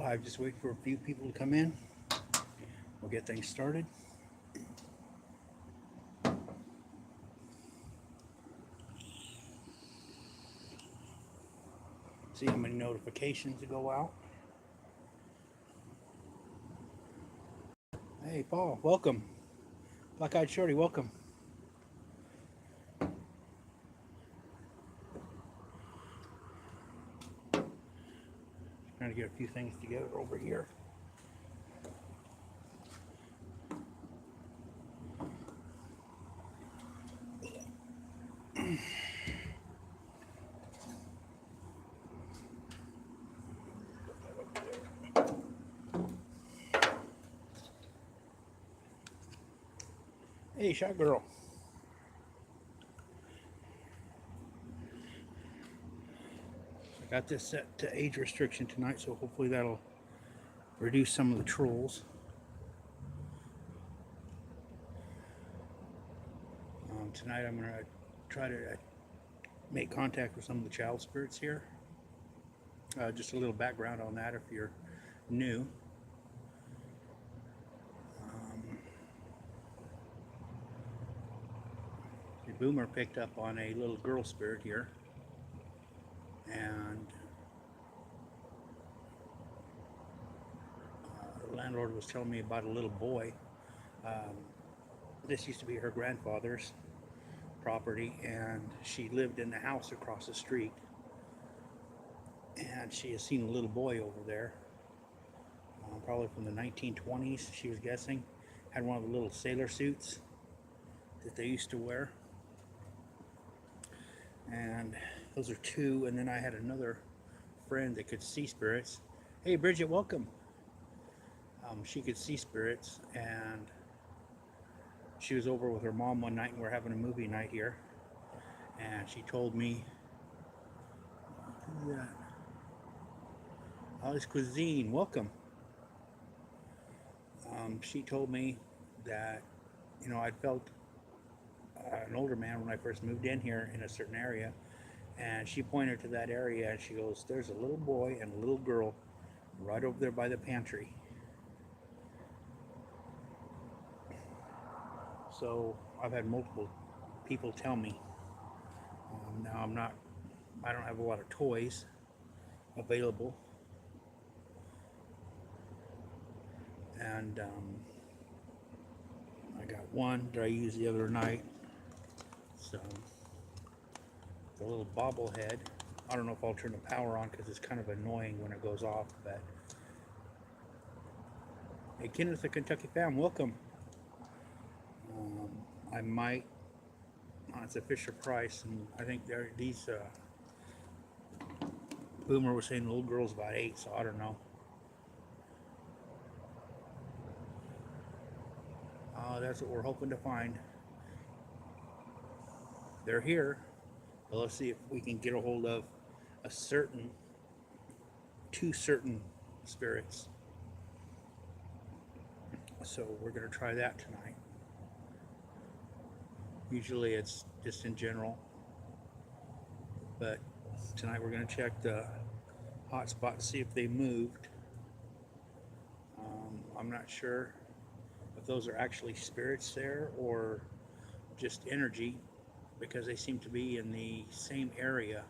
live. Just wait for a few people to come in. We'll get things started. See how many notifications go out. Hey, Paul, welcome. Black Eyed Shorty, welcome. Trying to get a few things together over here. Hey, Shot Girl. I got this set to age restriction tonight, so hopefully that'll reduce some of the trolls. Tonight I'm going to try to make contact with some of the child spirits here. Just a little background on that if you're new. The boomer picked up on a little girl spirit here, and the landlord was telling me about a little boy. This used to be her grandfather's property, and she lived in the house across the street, and she has seen a little boy over there, probably from the 1920s, she was guessing. Had one of the little sailor suits that they used to wear, and those are two. And then I had another friend that could see spirits. Hey Bridget, welcome. She could see spirits, and she was over with her mom one night, and we're having a movie night here, and she told me, who's that? Alice Cuisine, welcome. She told me that, you know, I'd felt an older man when I first moved in here in a certain area, and she pointed to that area, and she goes, there's a little boy and a little girl right over there by the pantry. So I've had multiple people tell me. Now I don't have a lot of toys available, and I got one that I used the other night. So the little bobblehead. I don't know if I'll turn the power on because it's kind of annoying when it goes off. But hey, Kenneth, the Kentucky fam, welcome. I might. It's a Fisher Price, and I think these. Boomer was saying the little girl's about 8, so I don't know. That's what we're hoping to find. They're here. But let's see if we can get a hold of two certain spirits. So we're going to try that tonight. Usually it's just in general, but tonight we're going to check the hotspot to see if they moved. I'm not sure if those are actually spirits there or just energy, because they seem to be in the same area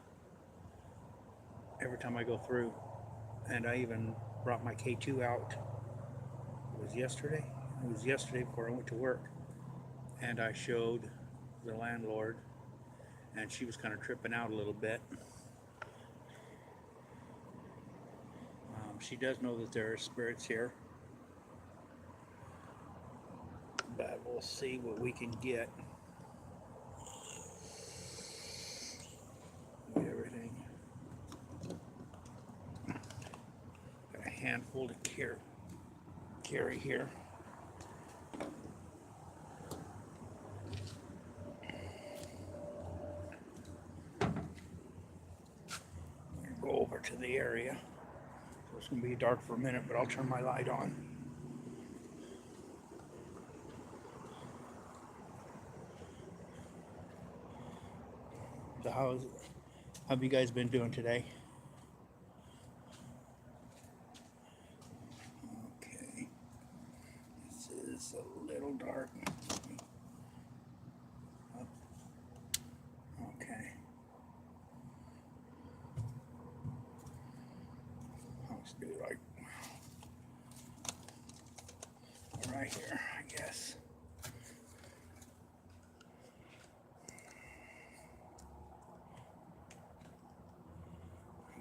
every time I go through. And I even brought my K2 out. It was yesterday. It was yesterday before I went to work, and I showed the landlord, and she was kind of tripping out a little bit. She does know that there are spirits here, but we'll see what we can get. Everything. Got a handful to carry here. Go over to the area. So it's going to be dark for a minute, but I'll turn my light on. So how have you guys been doing today? do like right here, I guess.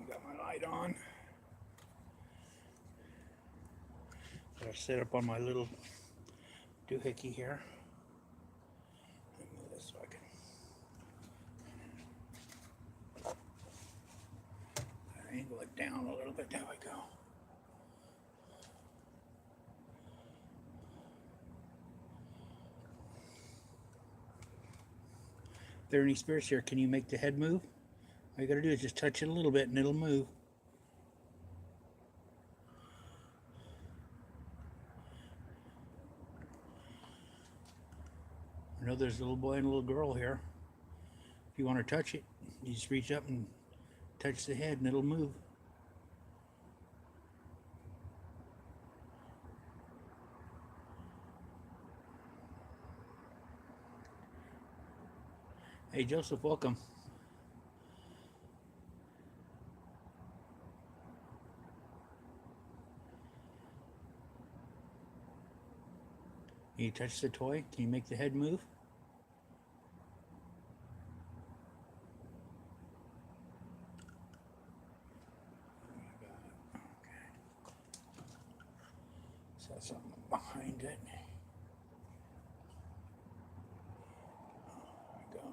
Got my light on. I'll set up on my little doohickey here. Move this so I can angle it down a little bit. There we go. If there are any spirits here, can you make the head move? All you gotta do is just touch it a little bit and it'll move. I know there's a little boy and a little girl here. If you want to touch it, you just reach up and touch the head and it'll move. Hey Joseph, welcome. Can you touch the toy? Can you make the head move? So something behind it. There we go.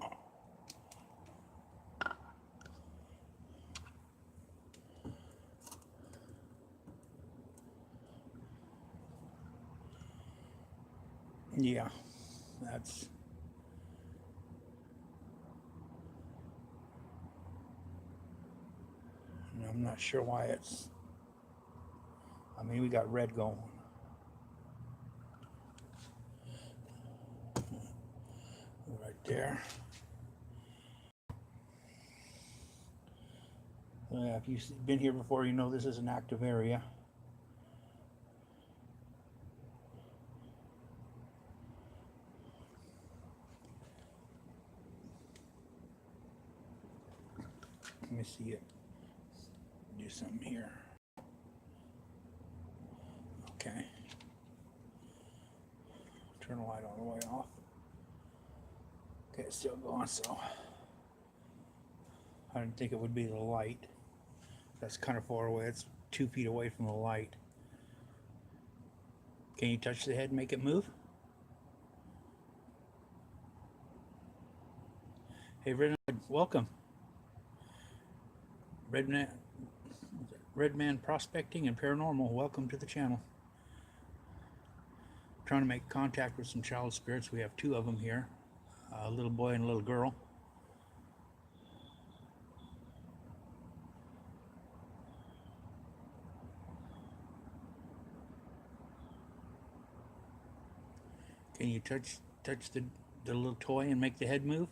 Yeah, that's I'm not sure why it's, I mean, we got red going. Right there. If you've been here before, you know this is an active area. Let me see it. Do something here. Okay. Turn the light all the way off. Okay, it's still going, so I didn't think it would be the light. That's kind of far away. It's 2 feet away from the light. Can you touch the head and make it move? Hey, welcome. Redman Prospecting and Paranormal, welcome to the channel. I'm trying to make contact with some child spirits. We have 2 of them here, a little boy and a little girl. Can you touch the little toy and make the head move?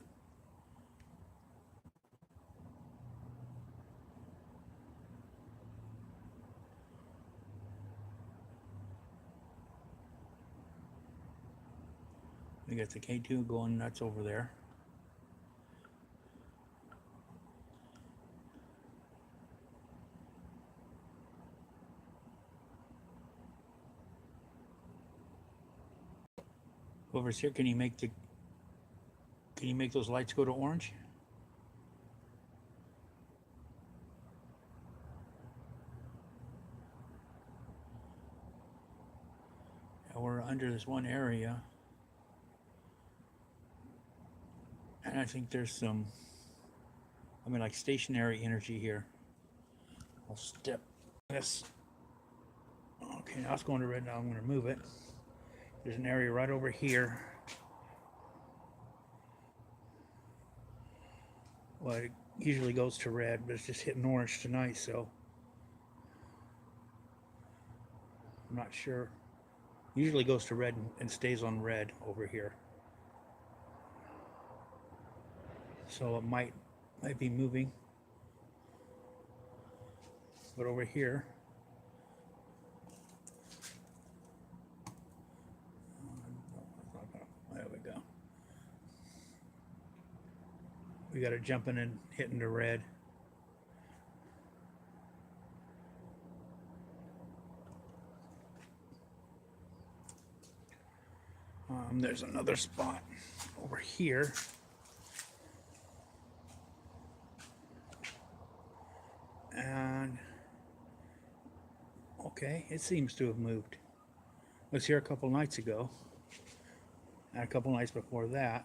We got the K2 going nuts over there. Over here, can you make those lights go to orange? Now we're under this one area, and I think there's some, I mean, like stationary energy here. I'll step this. Okay, now it's going to red. Now I'm going to move it. There's an area right over here. Well, it usually goes to red, but it's just hitting orange tonight, so I'm not sure. Usually goes to red and stays on red over here. So it might be moving. But over here, there we go. We got it jumping and hitting the red. There's another spot over here. And okay, it seems to have moved. I was here a couple nights ago, and a couple nights before that.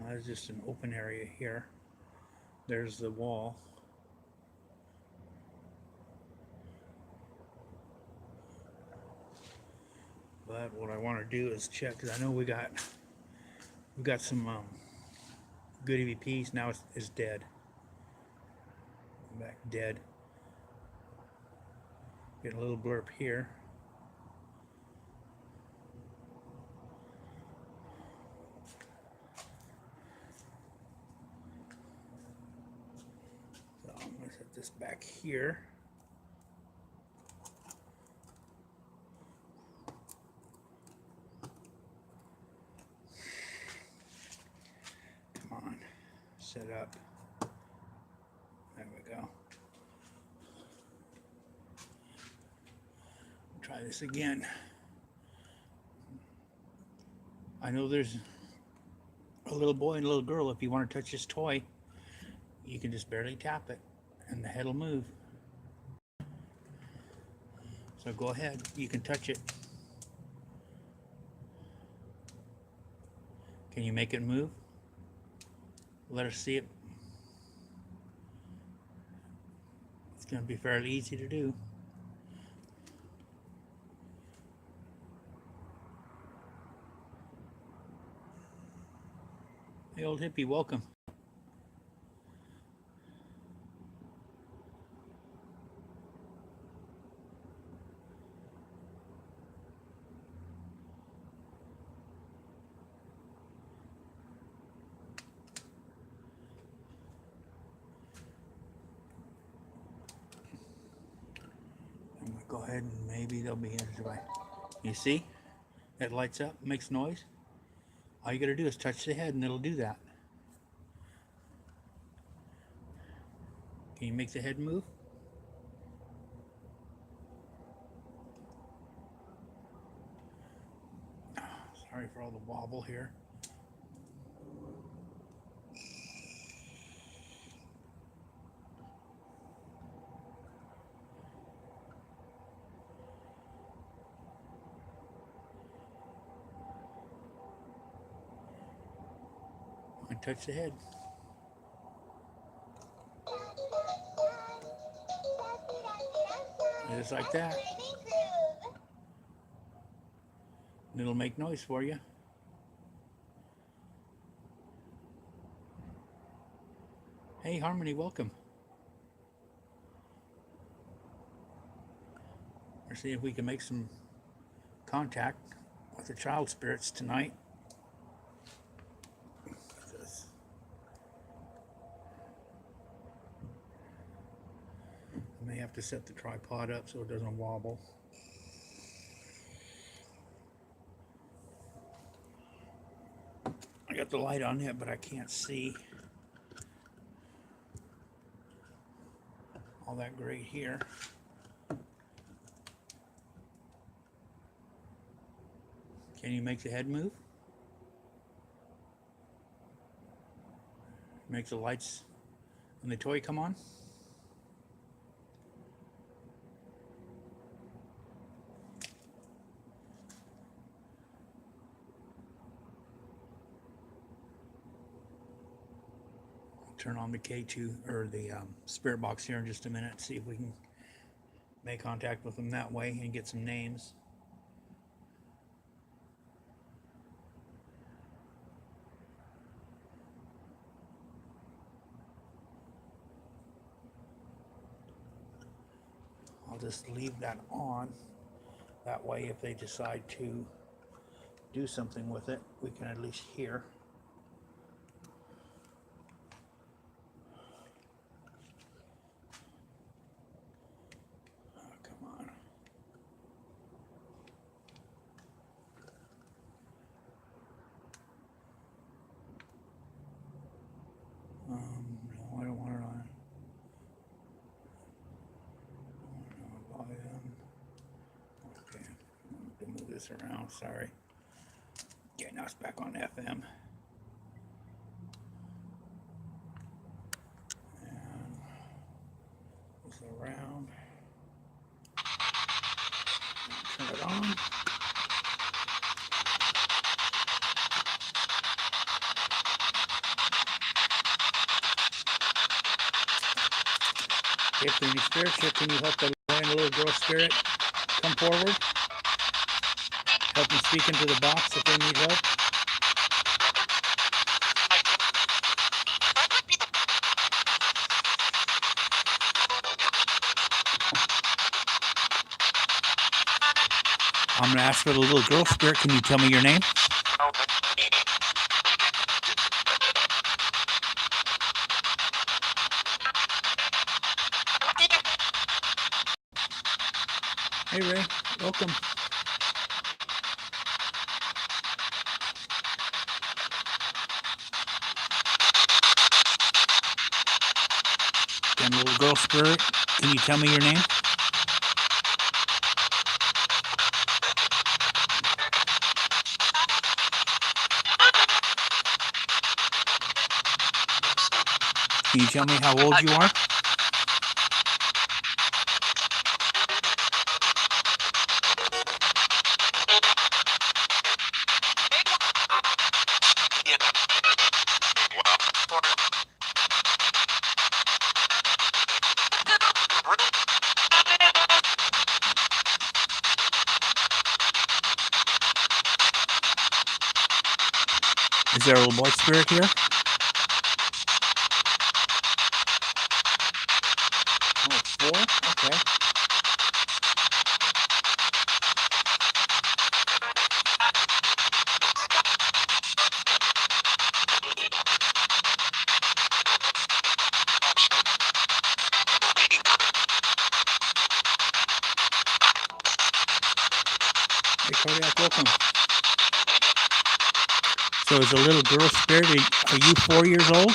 There's just an open area here. There's the wall. But what I want to do is check, because I know we got some good EVPs. Now it's dead. Back dead. Get a little blurb here. So I'm going to set this back here. Come on. Set up. There we go. Try this again. I know there's a little boy and a little girl. If you want to touch this toy, you can just barely tap it and the head will move. So go ahead, you can touch it. Can you make it move? Let us see it. It's going to be fairly easy to do. Hey, old hippie, welcome. I'm going to go ahead and maybe they'll be entered by. You see? It lights up, makes noise. All you got to do is touch the head and it'll do that. Can you make the head move? Sorry for all the wobble here. And touch the head. Just like that. And it'll make noise for you. Hey, Harmony, welcome. We're seeing if we can make some contact with the child spirits tonight. I may have to set the tripod up so it doesn't wobble. I got the light on it, but I can't see all that great here. Can you make the head move? Make the lights and the toy come on? Turn on the K2 or the spirit box here in just a minute, see if we can make contact with them that way and get some names. I'll just leave that on. That way, if they decide to do something with it, we can at least hear. No, I don't want it on. this around. Sorry. Okay, now it's back on FM. And this around. Turn it on. If there are any spirits here, can you help the land little girl spirit come forward? Help them speak into the box if they need help. I'm going to ask for the little girl spirit. Can you tell me your name? Hey, Ray. Welcome. Again, little girl spirit. Can you tell me your name? Can you tell me how old you are? Is there a little boy spirit here? Oh, 4? Okay. Hey, Cardiac, welcome. So is a little girl spirit, are you 4 years old?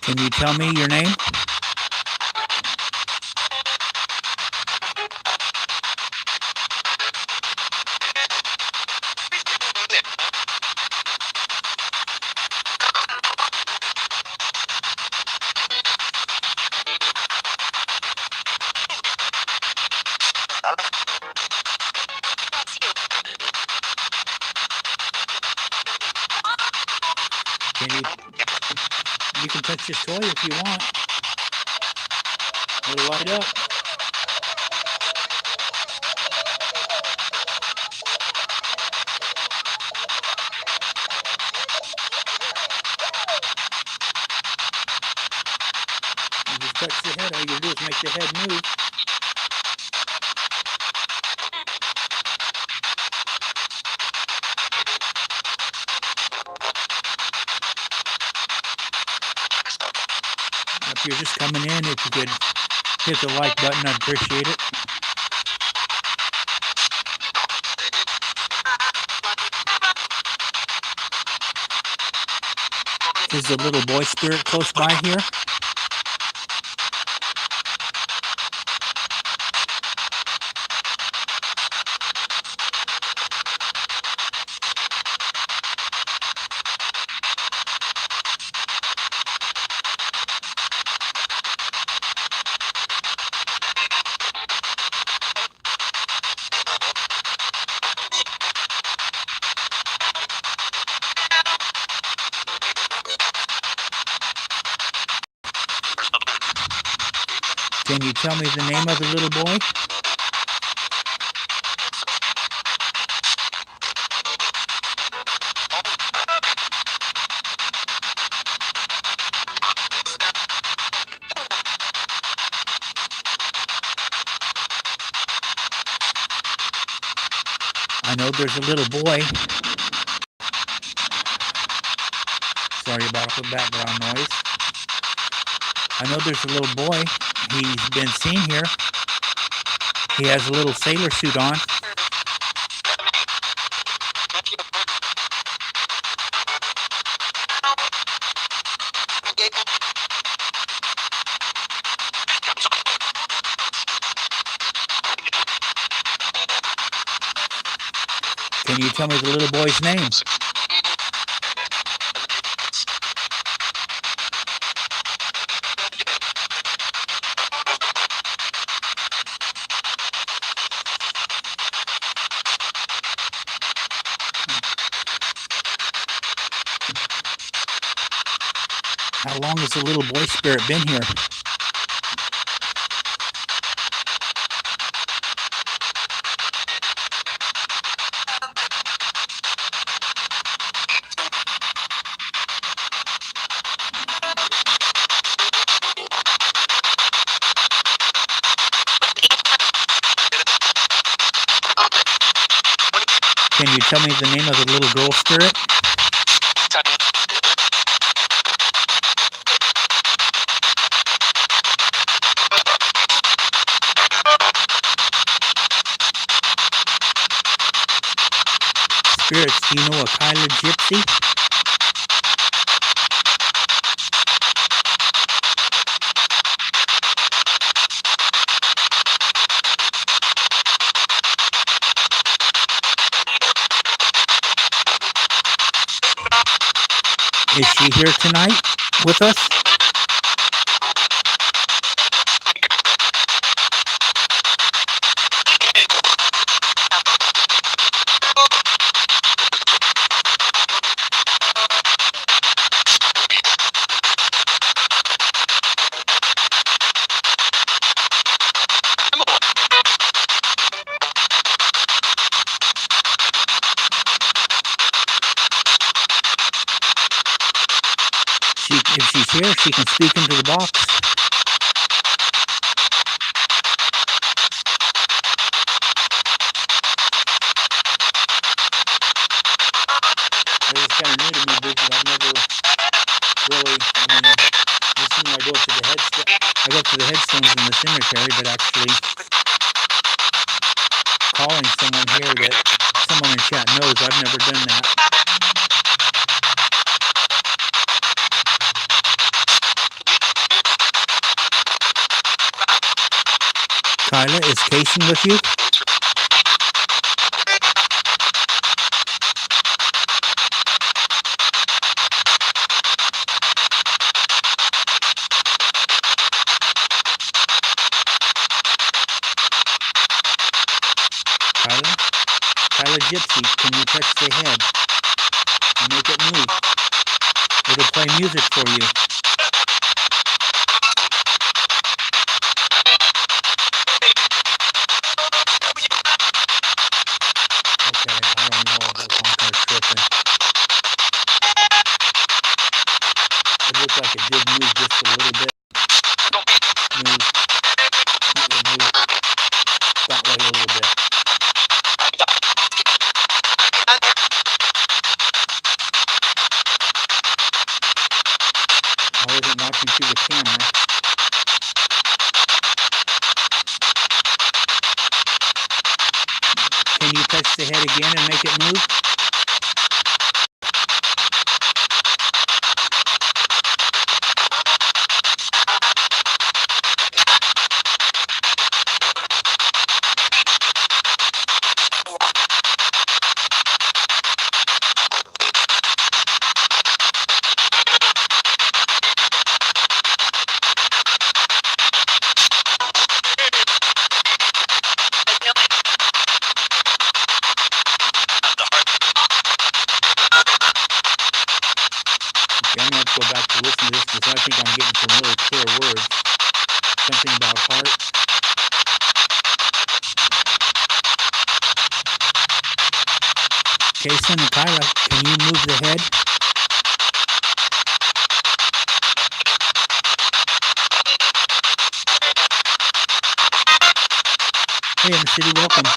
Can you tell me your name? You can touch this toy if you want. It'll light up. You just touch the head. All you do is make the head move. If you're just coming in, if you could hit the like button, I'd appreciate it. Is the little boy spirit close by here? Can you tell me the name of the little boy? I know there's a little boy. Sorry about the background noise. I know there's a little boy. He's been seen here. He has a little sailor suit on. Can you tell me the little boy's name? How long has the little boy spirit been here? Can you tell me the name of the little girl spirit? Spirits, do you know a Kyla gypsy? Is she here tonight with us? If she's here, she can speak into the box. This is kind of new to me, Bridget. I've never really, this thing I go up to the headstones in the cemetery, but actually calling someone here that someone in chat knows, I've never done that. Kyla, is Kason with you? Kyla Gypsy, can you touch the head and make it move? It'll play music for you. Okay, I don't know. I'm kind of tripping. It looked like it did move just a little bit. Move that way a little bit. I wasn't watching through the camera. Can you touch the head again and make it move? I'm going to have to go back to listen to this because I think I'm getting some really clear words. Something about heart. Kason and Kyla, can you move the head? Hey, M City, welcome.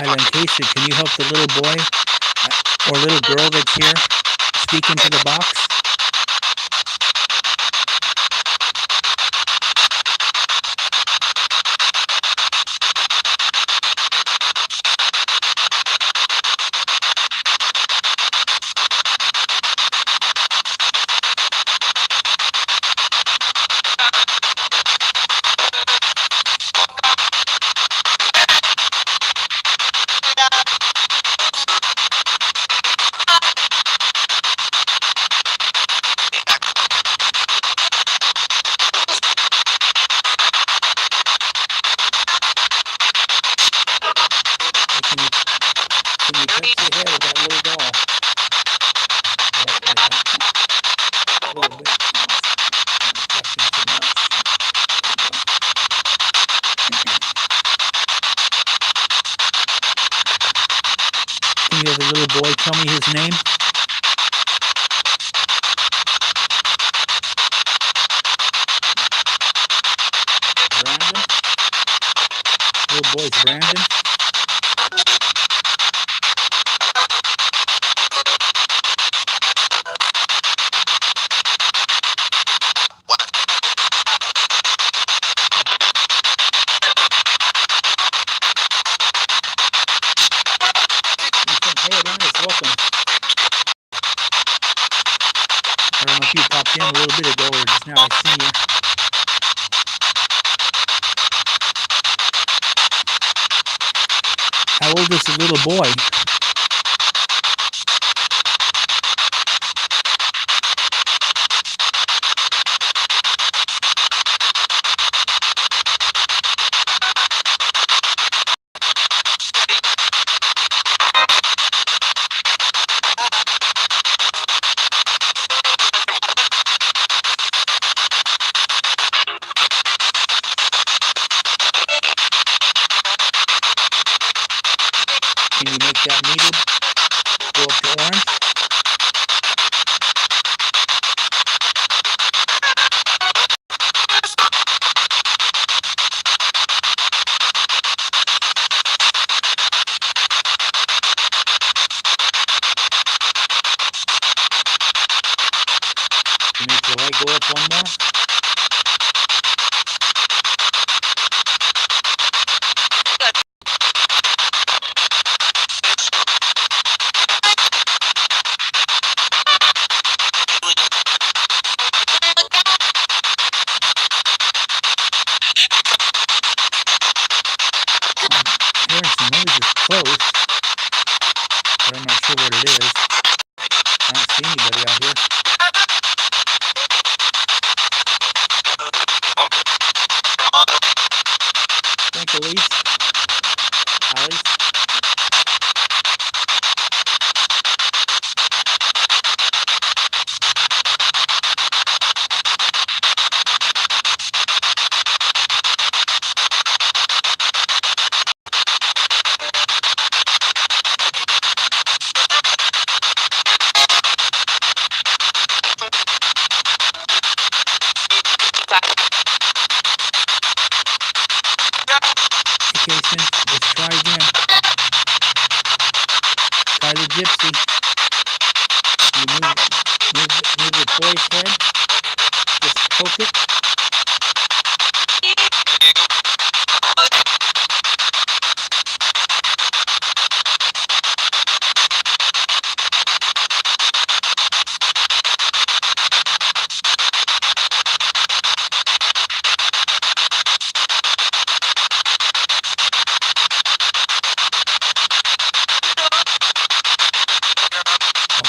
Silent Casey, can you help the little boy or little girl that's here speak into the box? Can you touch the head of that little doll? A little bit. Touching too much. Can you have the little boy tell me his name? Brandon? Little boy's Brandon? Hey, Dennis, welcome. I don't know if you popped in a little bit ago or just now I see you. How old is the little boy? Can you make that needed? Go up to orange? Can you make the light go up one more? Hearing some noises close, but I'm not sure what it is. I don't see anybody out here. Thank you, Elise. Alice. Jason, let's try again. Try the gypsy. You move the toy's head. Just poke it.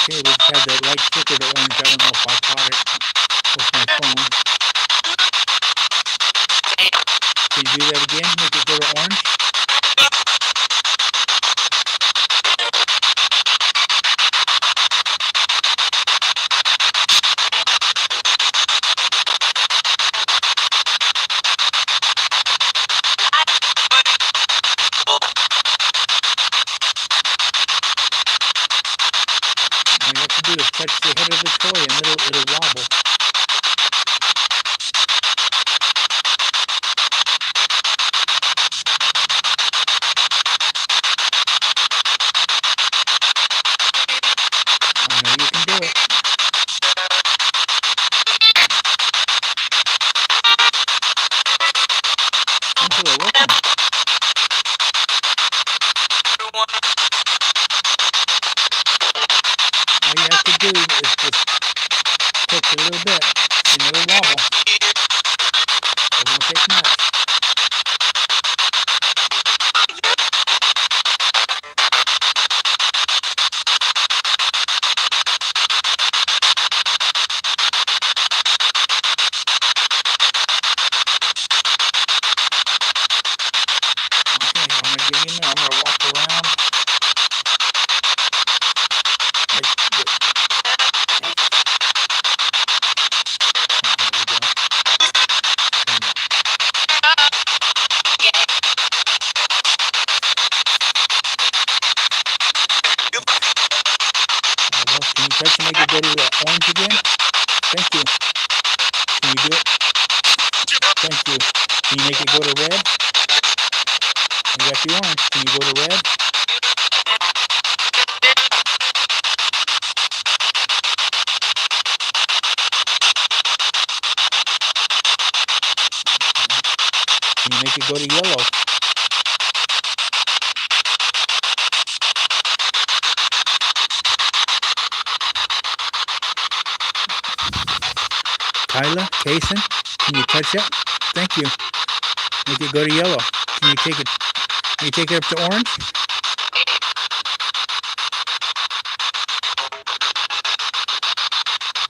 Okay, we just had that light flicker to orange. I don't know if I caught it with my phone. Can you do that again? Make it go to orange? All you have to do is touch the head of the toy and it'll wobble. Tyler, welcome. All you have to do is just touch a little bit, a little wobble. It won't take much. I'm gonna walk around. Can you touch and make it go to orange again? Thank you. Can you do it? Thank you. Can you make it go to red? You got the orange. Can you go to red? Can you make it go to yellow? Kyla, Kason, can you touch it? Thank you. Make it go to yellow. Can you take it? Can you take it up to orange?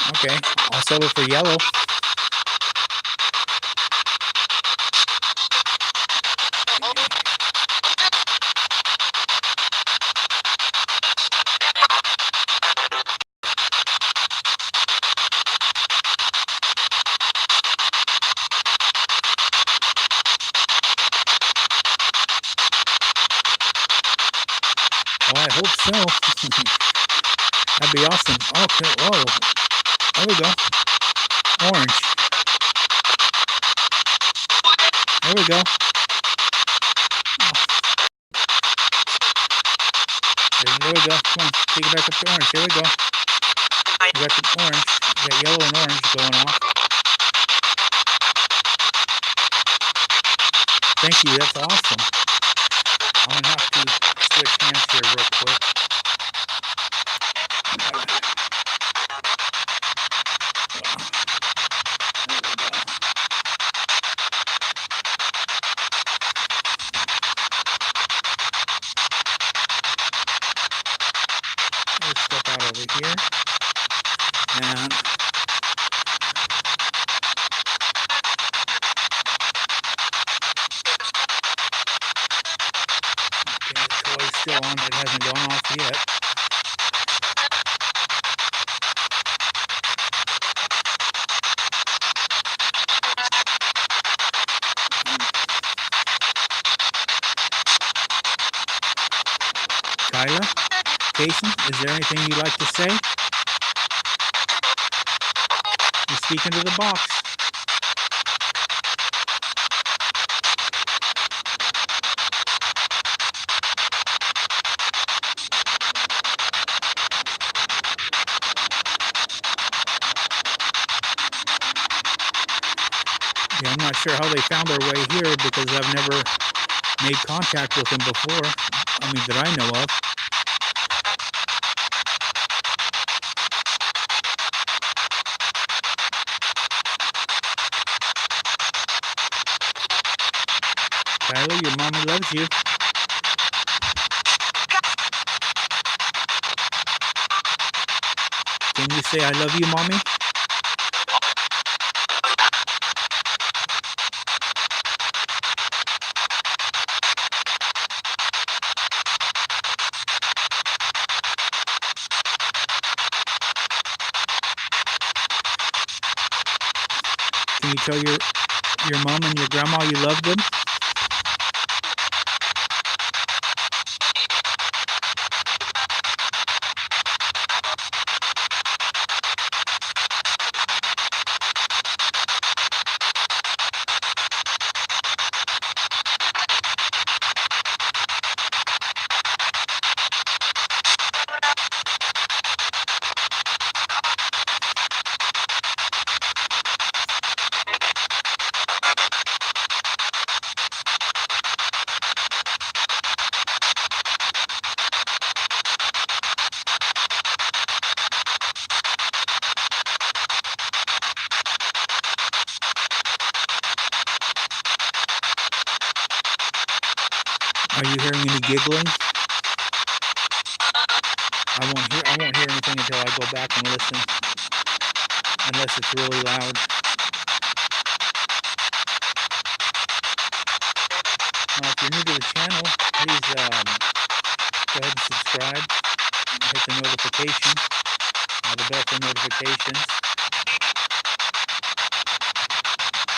Okay, I'll settle for yellow. Oh, I hope so. That'd be awesome. Okay, whoa. There we go. Orange. There we go. There we go. Come on, take it back up to orange. There we go. We got the orange. We got yellow and orange going off. Thank you. That's awesome. I'm gonna have to switch hands here real quick. Let's step out over here. And okay, the toy's still on, but it hasn't gone off yet. Kyla, Jason, is there anything you'd like to say? You speak into the box. Yeah, I'm not sure how they found their way here because I've never made contact with them before. I mean, that I know of. Tyler, your mommy loves you. Can you say I love you, mommy? Can you tell your mom and your grandma you love them? Are you hearing any giggling? I won't hear anything until I go back and listen, unless it's really loud. If you're new to the channel, please go ahead and subscribe. Hit the notification, the bell for notifications.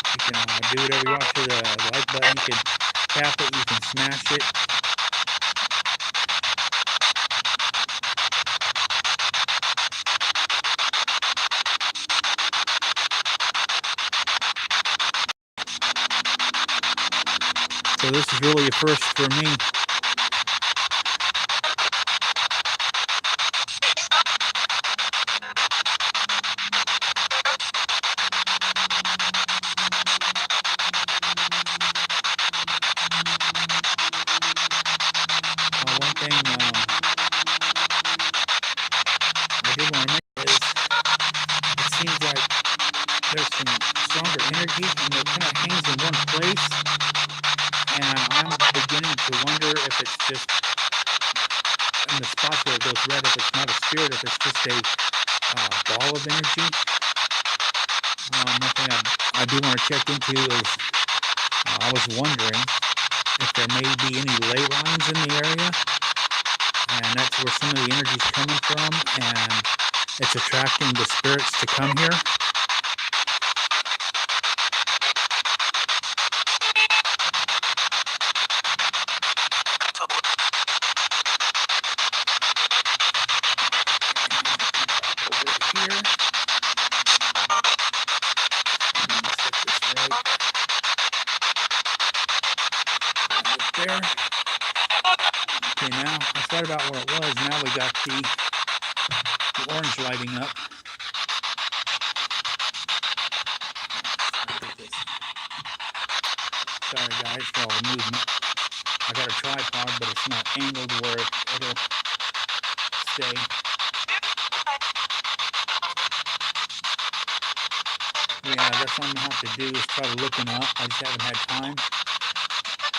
You can do whatever you want to the like button. You can tap it, you can smash it. So this is really a first for me. One thing I did want to mention is it seems like there's some stronger energy and it kind of hangs in one place, and I'm beginning to wonder if it's just in the spots where it goes red, if it's not a spirit, if it's just a ball of energy. One thing I do want to check into is I was wondering if there may be any ley lines in the area, and that's where some of the energy is coming from, and it's attracting the spirits to come here. There. Okay, now that's right about where it was. Now we got the orange lighting up. Sorry guys for all the movement. I got a tripod, but it's not angled where it'll stay. Yeah, that's what I'm gonna have to do is try to look them up. I just haven't had time.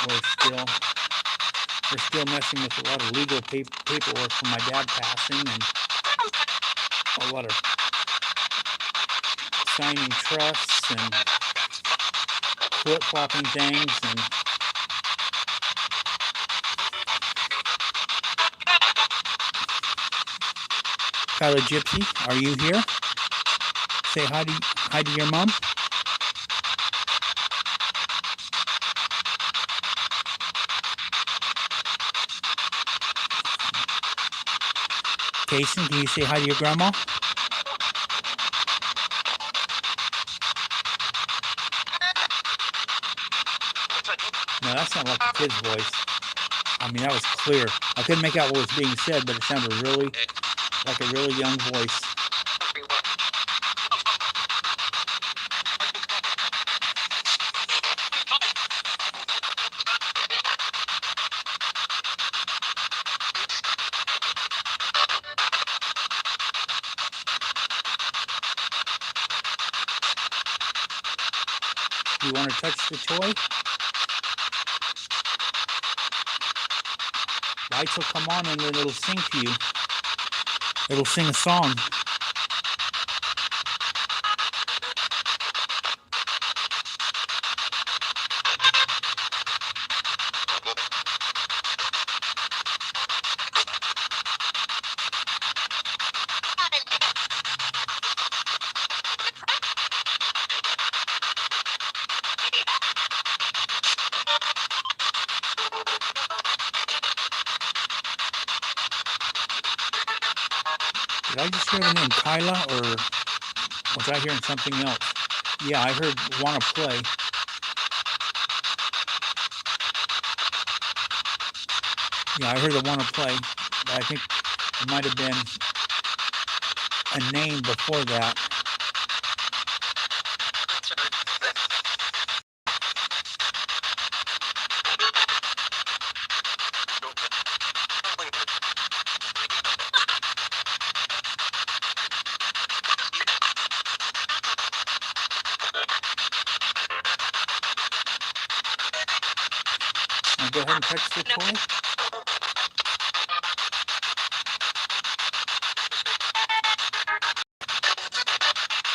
We're still messing with a lot of legal paperwork from my dad passing, and a lot of signing trusts and flip-flopping things. And Kyla Gypsy, are you here? Say hi to your mom. Jason, can you say hi to your grandma? No, that sounded like a kid's voice. I mean, that was clear. I couldn't make out what was being said, but it sounded really like a really young voice. You want to touch the toy? Lights will come on and then it'll sing to you. It'll sing a song. Did I just hear the name Kyla, or was I hearing something else? Yeah, I heard wanna play. Yeah, I heard the wanna play, but I think it might have been a name before that. go ahead and touch the toy?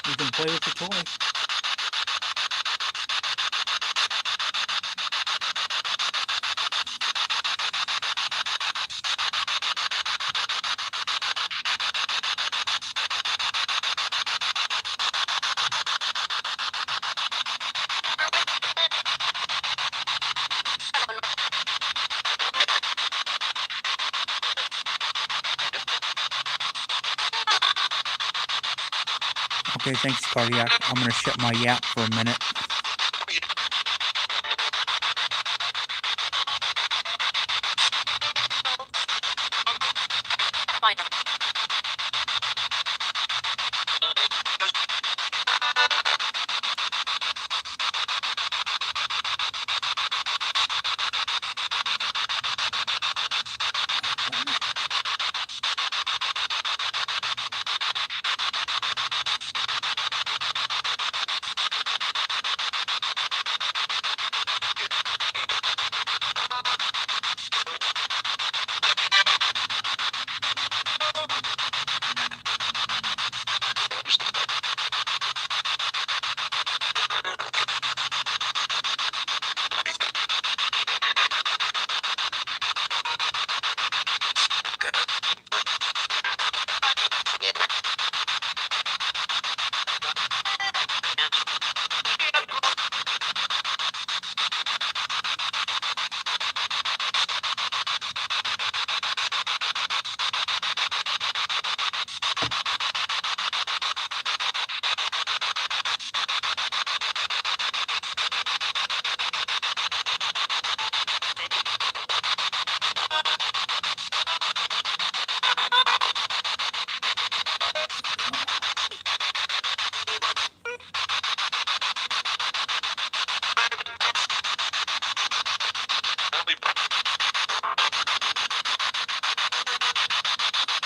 You can play with the toy. Okay, thanks, Cardiac. I'm going to shut my yap for a minute.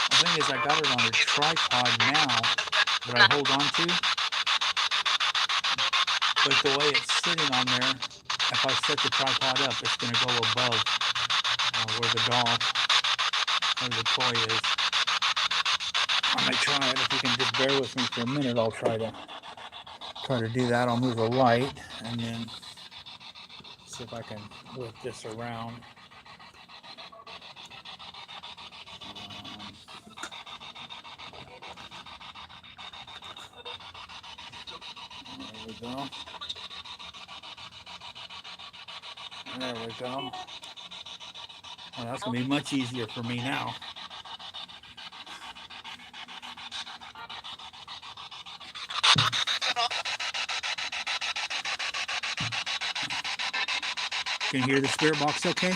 The thing is, I got it on a tripod now that I hold on to, but the way it's sitting on there, if I set the tripod up, it's going to go above where the doll or the toy is. I might try it. If you can just bear with me for a minute, I'll try to do that. I'll move the light and then see if I can whip this around. There we go. There we go. Well, that's going to be much easier for me now. Can you hear the spirit box okay?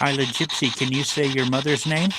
Kyla Gypsy, can you say your mother's name?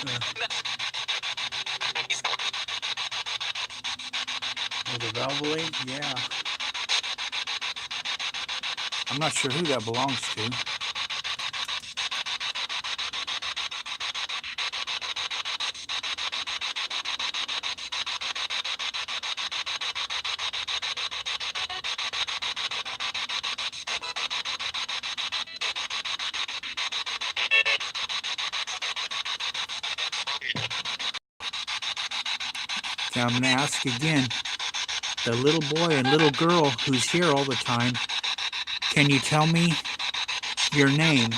Oh, the Valvoline? Yeah. I'm not sure who that belongs to. Okay, I'm going to ask again. The little boy and little girl who's here all the time, can you tell me your name?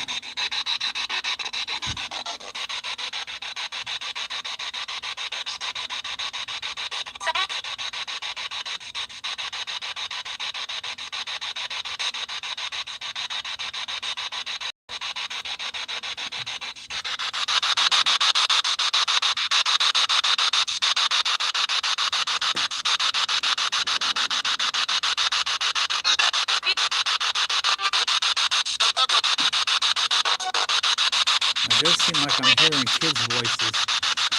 It does seem like I'm hearing kids' voices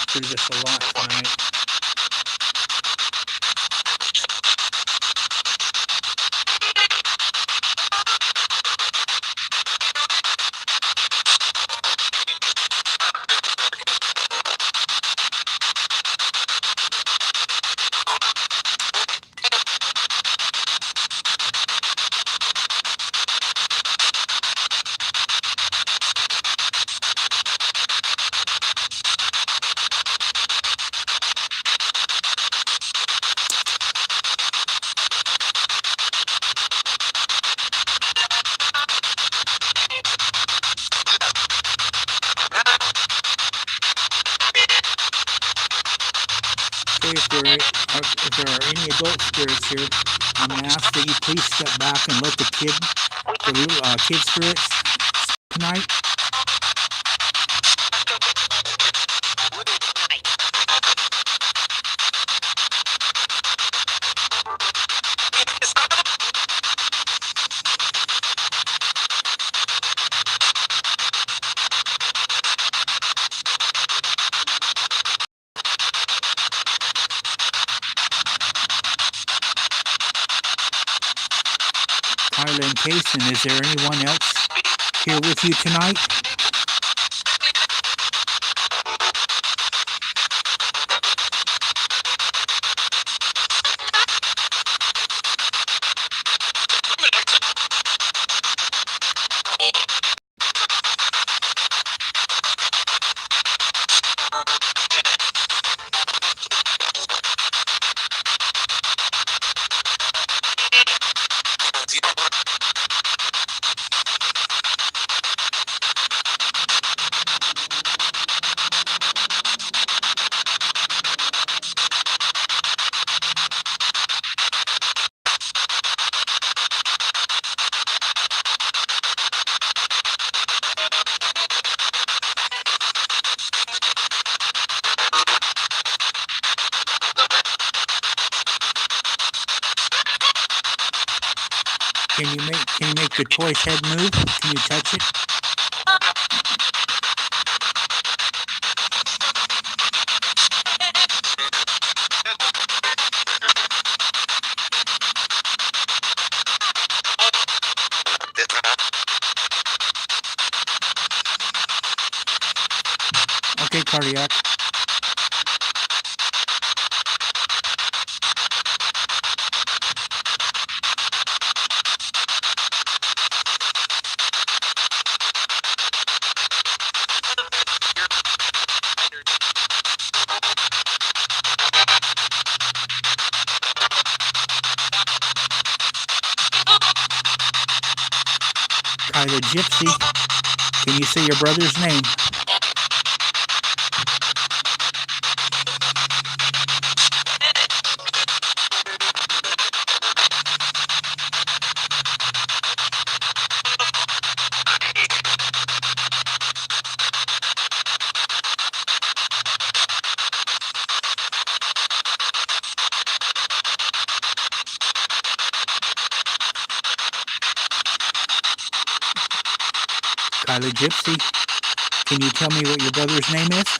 through this a lot tonight. If there are any adult spirits here, I'm going to ask that you please step back and let the kid spirits tonight. Kyla and Payson, is there anyone else here with you tonight? Can you make the toy's head move? Can you touch it? Okay, cardiac. Kyla Gypsy, can you say your brother's name? Kyla Gypsy, can you tell me what your brother's name is?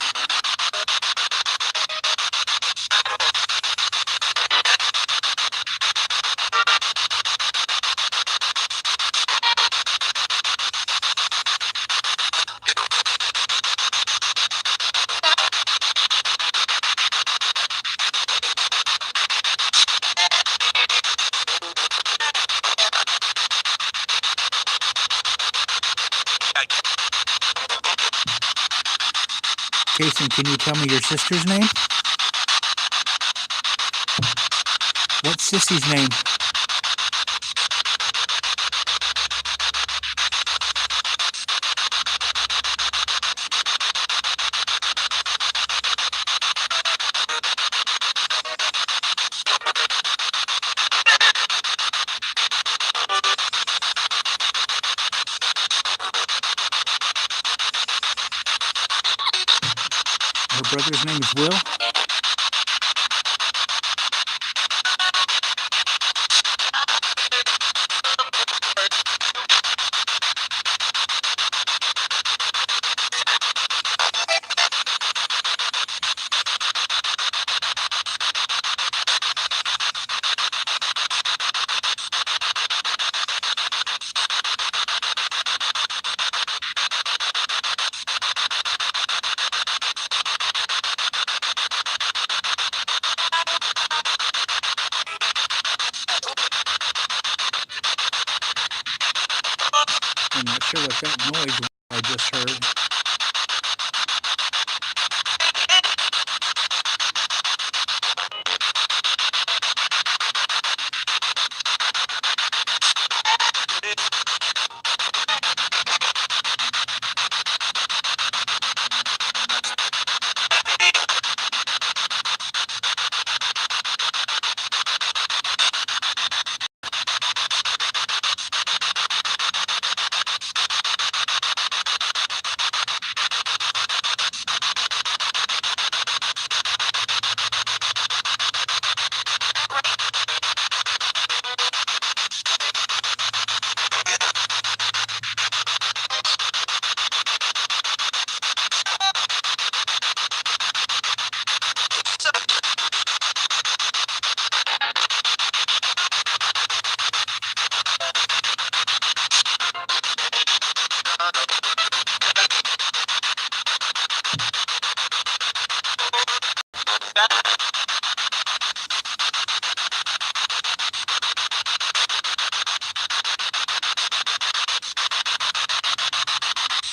Jason, can you tell me your sister's name? What's Sissy's name? Her brother's name is Will. I'm not sure what that noise I just heard.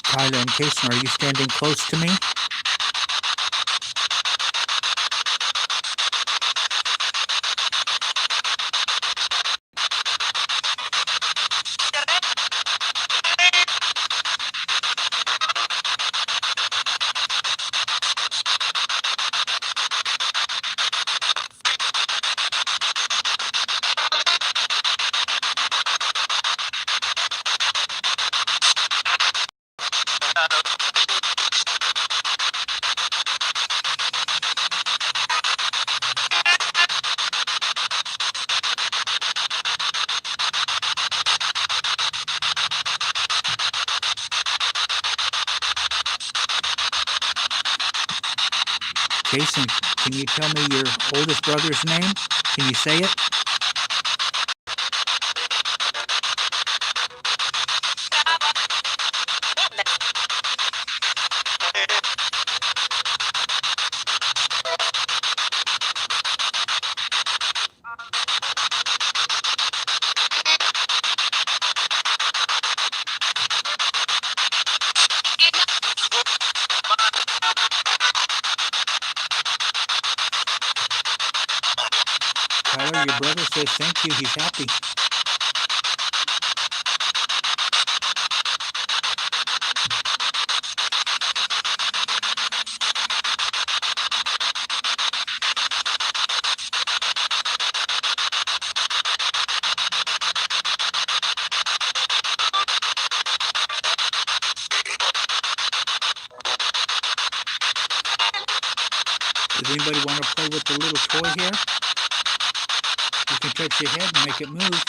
Tyler and Kason, are you standing close to me? Jason, can you tell me your oldest brother's name? Can you say it? Tyler, your brother says thank you. He's happy. Does anybody want to play with the little toy here? You can touch your head and make it move.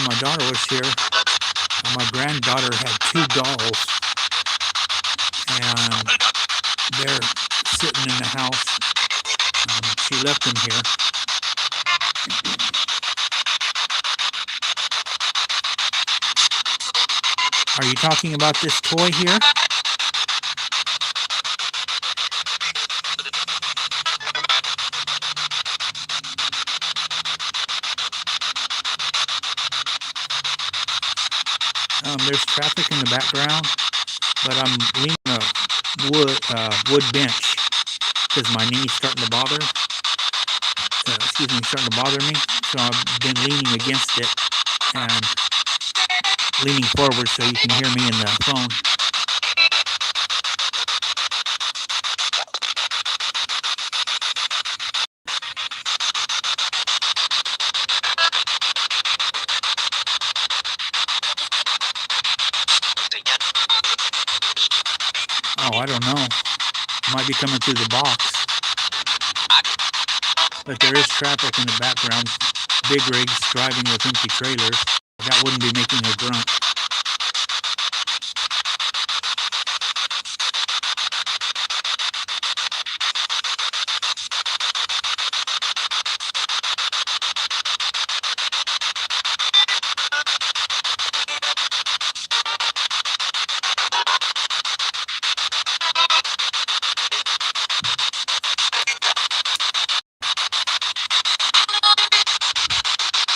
when my daughter was here, my granddaughter had 2 dolls, and they're sitting in the house. She left them here. Are you talking about this toy here? There's traffic in the background, but I'm leaning on a wood bench because my knee's starting to bother. Starting to bother me. So I've been leaning against it and leaning forward so you can hear me in the phone. Oh, I don't know. It might be coming through the box. But there is traffic in the background. Big rigs driving with empty trailers. That wouldn't be making a grunt.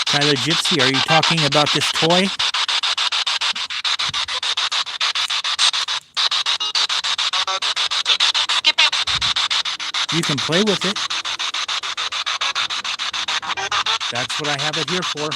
Tyler Gypsy, are you talking about this toy? You can play with it. That's what I have it here for.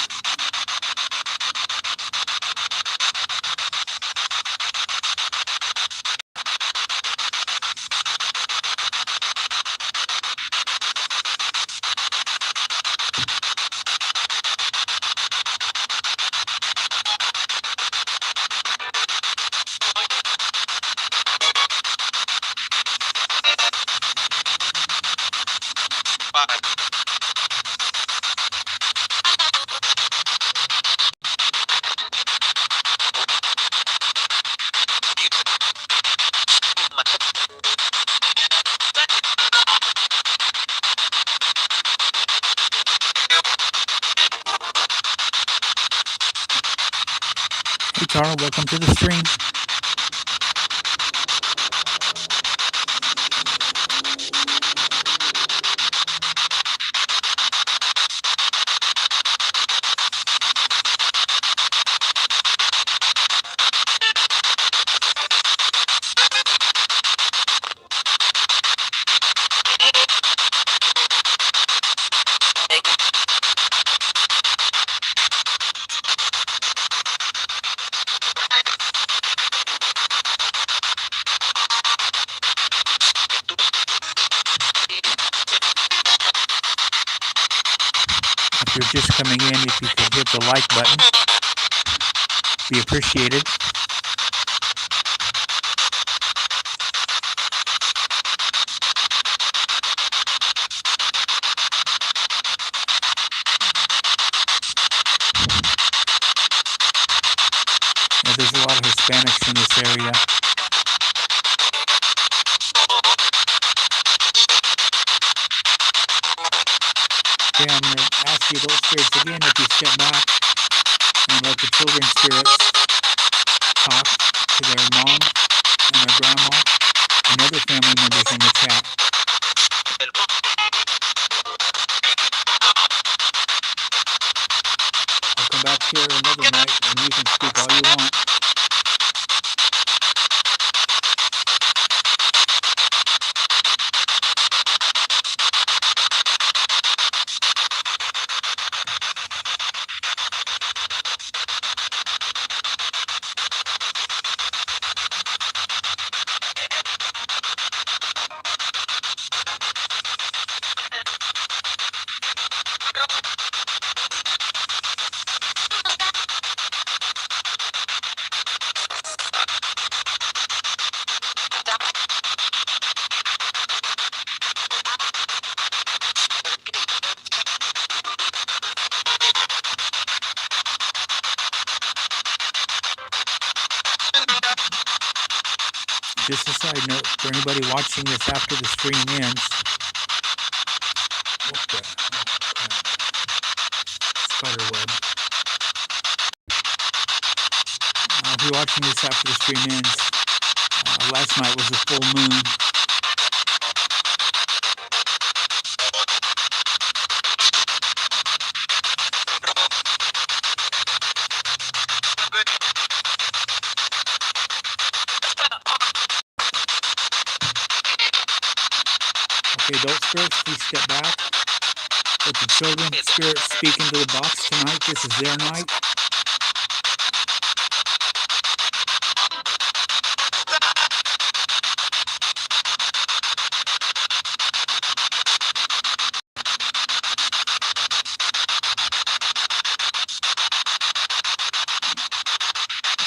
Hey Tara, welcome to the stream. If you're just coming in, if you could hit the like button, be appreciated. Yeah, there's a lot of Hispanics in this area. Okay, I'm going to ask you those spirits again if you step back and let the children's spirits talk to their mom and their grandma and other family members in the chat. I'll come back here another night and you can speak all you want. Just a side note for anybody watching this after the stream ends. What the spider web. If you're watching this after the stream ends, last night was a full moon. Okay, adult spirits, please step back. Let the children spirits speak into the box tonight. This is their night.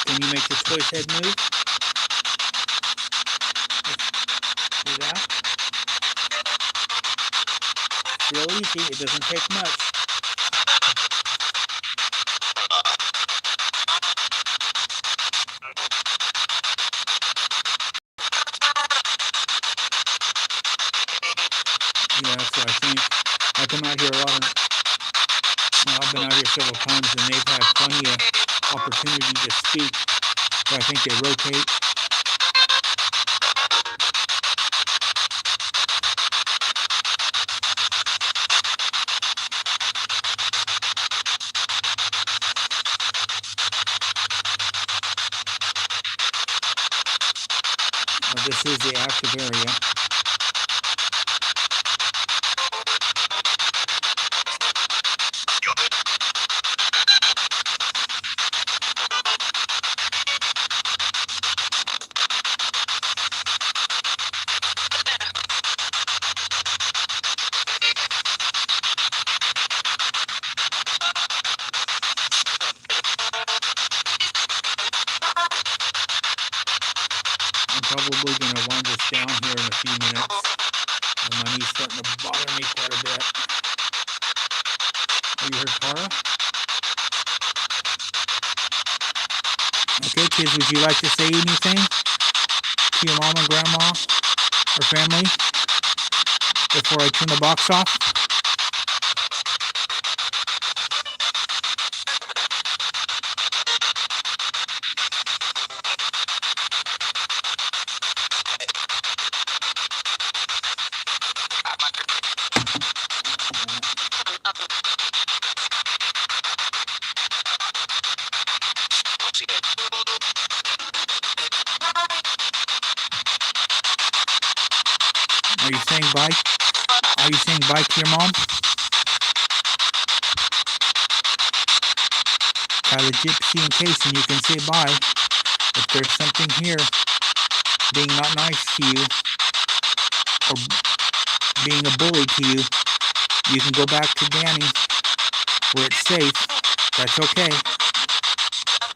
Can you make the choice head move? Do that. It's real easy. It doesn't take much. Yeah, that's what I think. I come out here a lot. I've been out here several times, and they've had plenty of opportunity to speak. But I think they rotate. This is the active area. Probably going to wind this down here in a few minutes. And my knee's starting to bother me quite a bit. Have you heard Tara? Okay, kids, would you like to say anything to your mom and grandma or family before I turn the box off? Are you saying bye? Are you saying bye to your mom? Try the gypsy in case and you can say bye. If there's something here being not nice to you or being a bully to you, you can go back to Danny where it's safe. That's okay.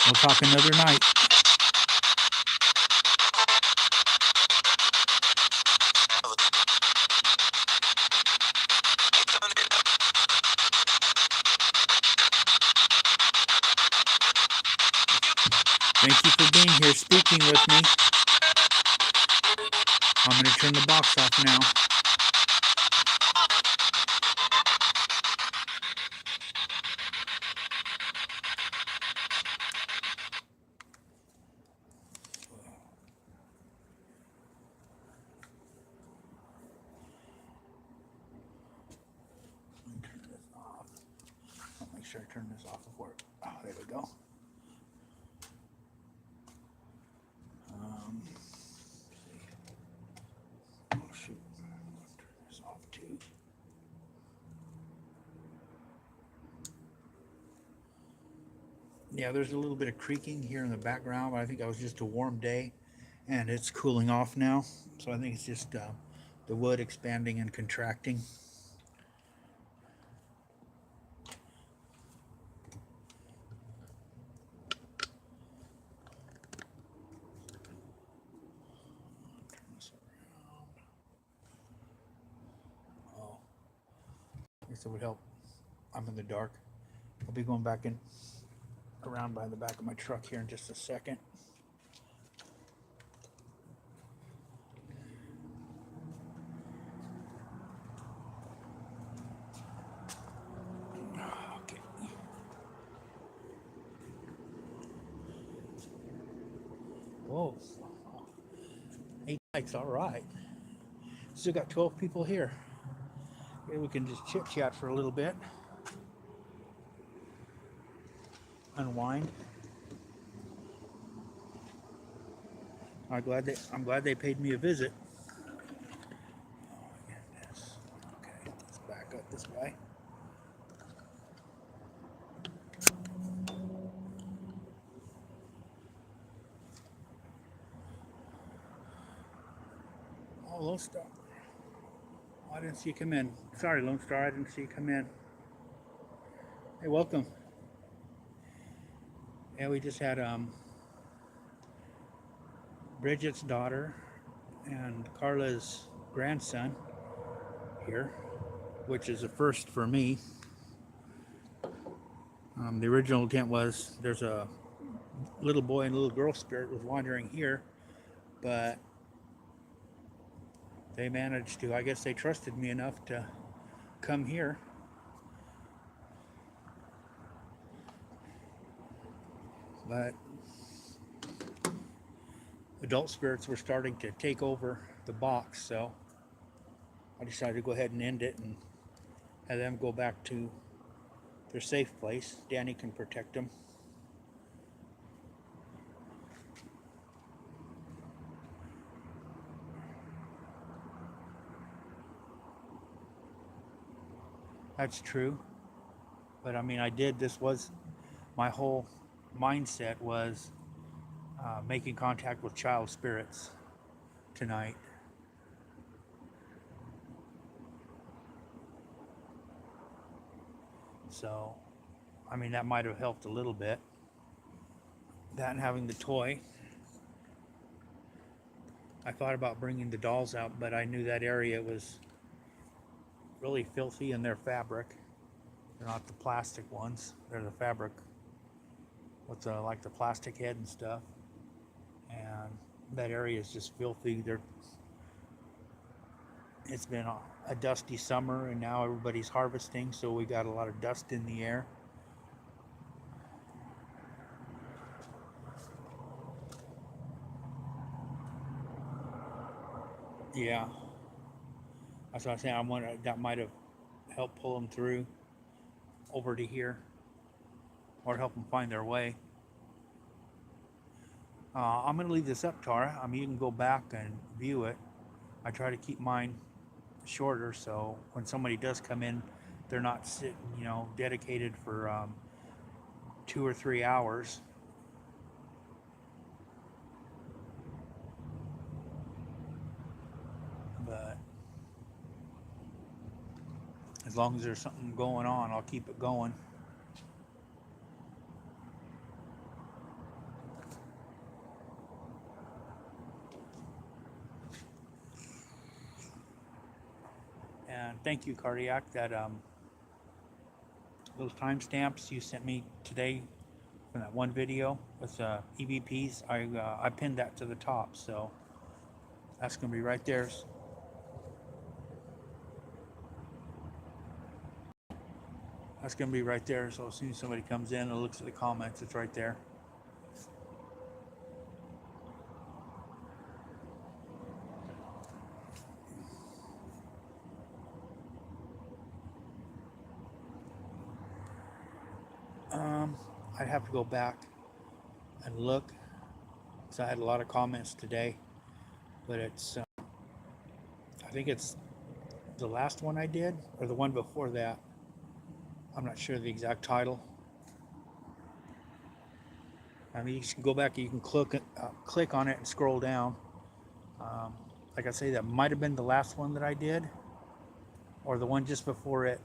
We'll talk another night. Thank you for being here speaking with me. I'm going to turn the box off now. Turn this off. I'll make sure I turn this off before. Oh, there we go. Oh shoot. Turn this off too. Yeah, there's a little bit of creaking here in the background, but I think that was just a warm day and it's cooling off now. So I think it's just the wood expanding and contracting. I guess it would help. I'm in the dark. I'll be going back in around by the back of my truck here in just a second. Oh, 8 likes, all right. Still got 12 people here. Maybe we can just chit chat for a little bit. Unwind. I'm glad they paid me a visit. Oh my goodness. Okay, let's back up this way. Oh, Lone Star. Oh, I didn't see you come in. Sorry, Lone Star, I didn't see you come in. Hey, welcome. Yeah, we just had Bridget's daughter and Carla's grandson here, which is a first for me. The original intent was there's a little boy and little girl spirit was wandering here, but they managed to, I guess they trusted me enough to come here. But adult spirits were starting to take over the box, so I decided to go ahead and end it and have them go back to their safe place. Danny can protect them. That's true. But I mean, this was my whole mindset was making contact with child spirits tonight. So, I mean, that might have helped a little bit. That and having the toy. I thought about bringing the dolls out, but I knew that area was really filthy in their fabric. They're not the plastic ones. They're the fabric with like the plastic head and stuff. And that area is just filthy. It's been a dusty summer, and now everybody's harvesting, so we got a lot of dust in the air. Yeah, that's what I was saying. That might have helped pull them through over to here, or help them find their way. I'm going to leave this up, Tara. I mean, you can go back and view it. I try to keep mine shorter, so when somebody does come in, they're not sitting, dedicated for 2 or 3 hours. But as long as there's something going on, I'll keep it going. And thank you, Cardiac, that those timestamps you sent me today from that one video with EVPs, I pinned that to the top, so that's going to be right there. That's going to be right there, so as soon as somebody comes in and looks at the comments, it's right there. I'd have to go back and look, because I had a lot of comments today, but it's I think it's the last one I did, or the one before that. I'm not sure the exact title. I mean, you can go back and you can click on it and scroll down. Like I say, that might have been the last one that I did, or the one just before it.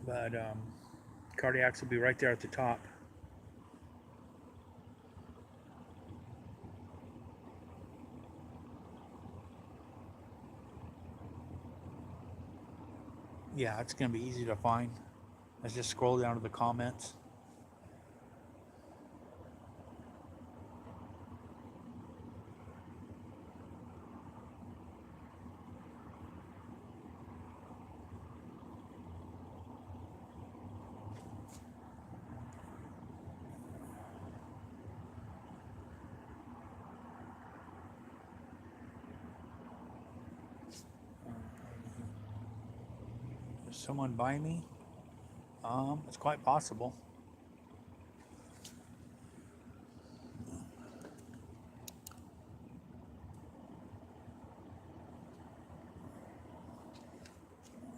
But Cardiacs will be right there at the top. Yeah, it's going to be easy to find. Let's just scroll down to the comments. Someone by me? It's quite possible.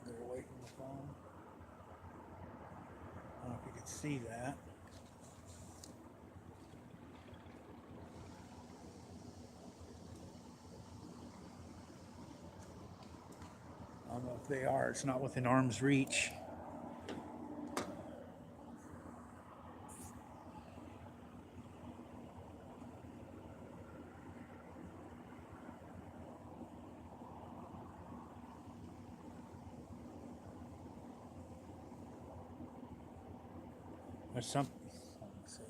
Get away from the phone. I don't know if you can see that. I don't know if they are. It's not within arm's reach. There's some. Let's see.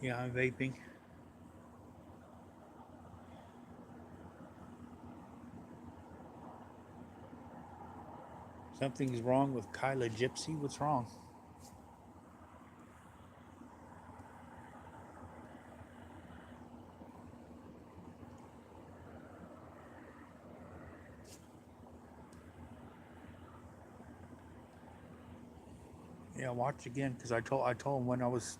Yeah, I'm vaping. Something's wrong with Kyla Gypsy. What's wrong? Yeah, watch again because I told him when I was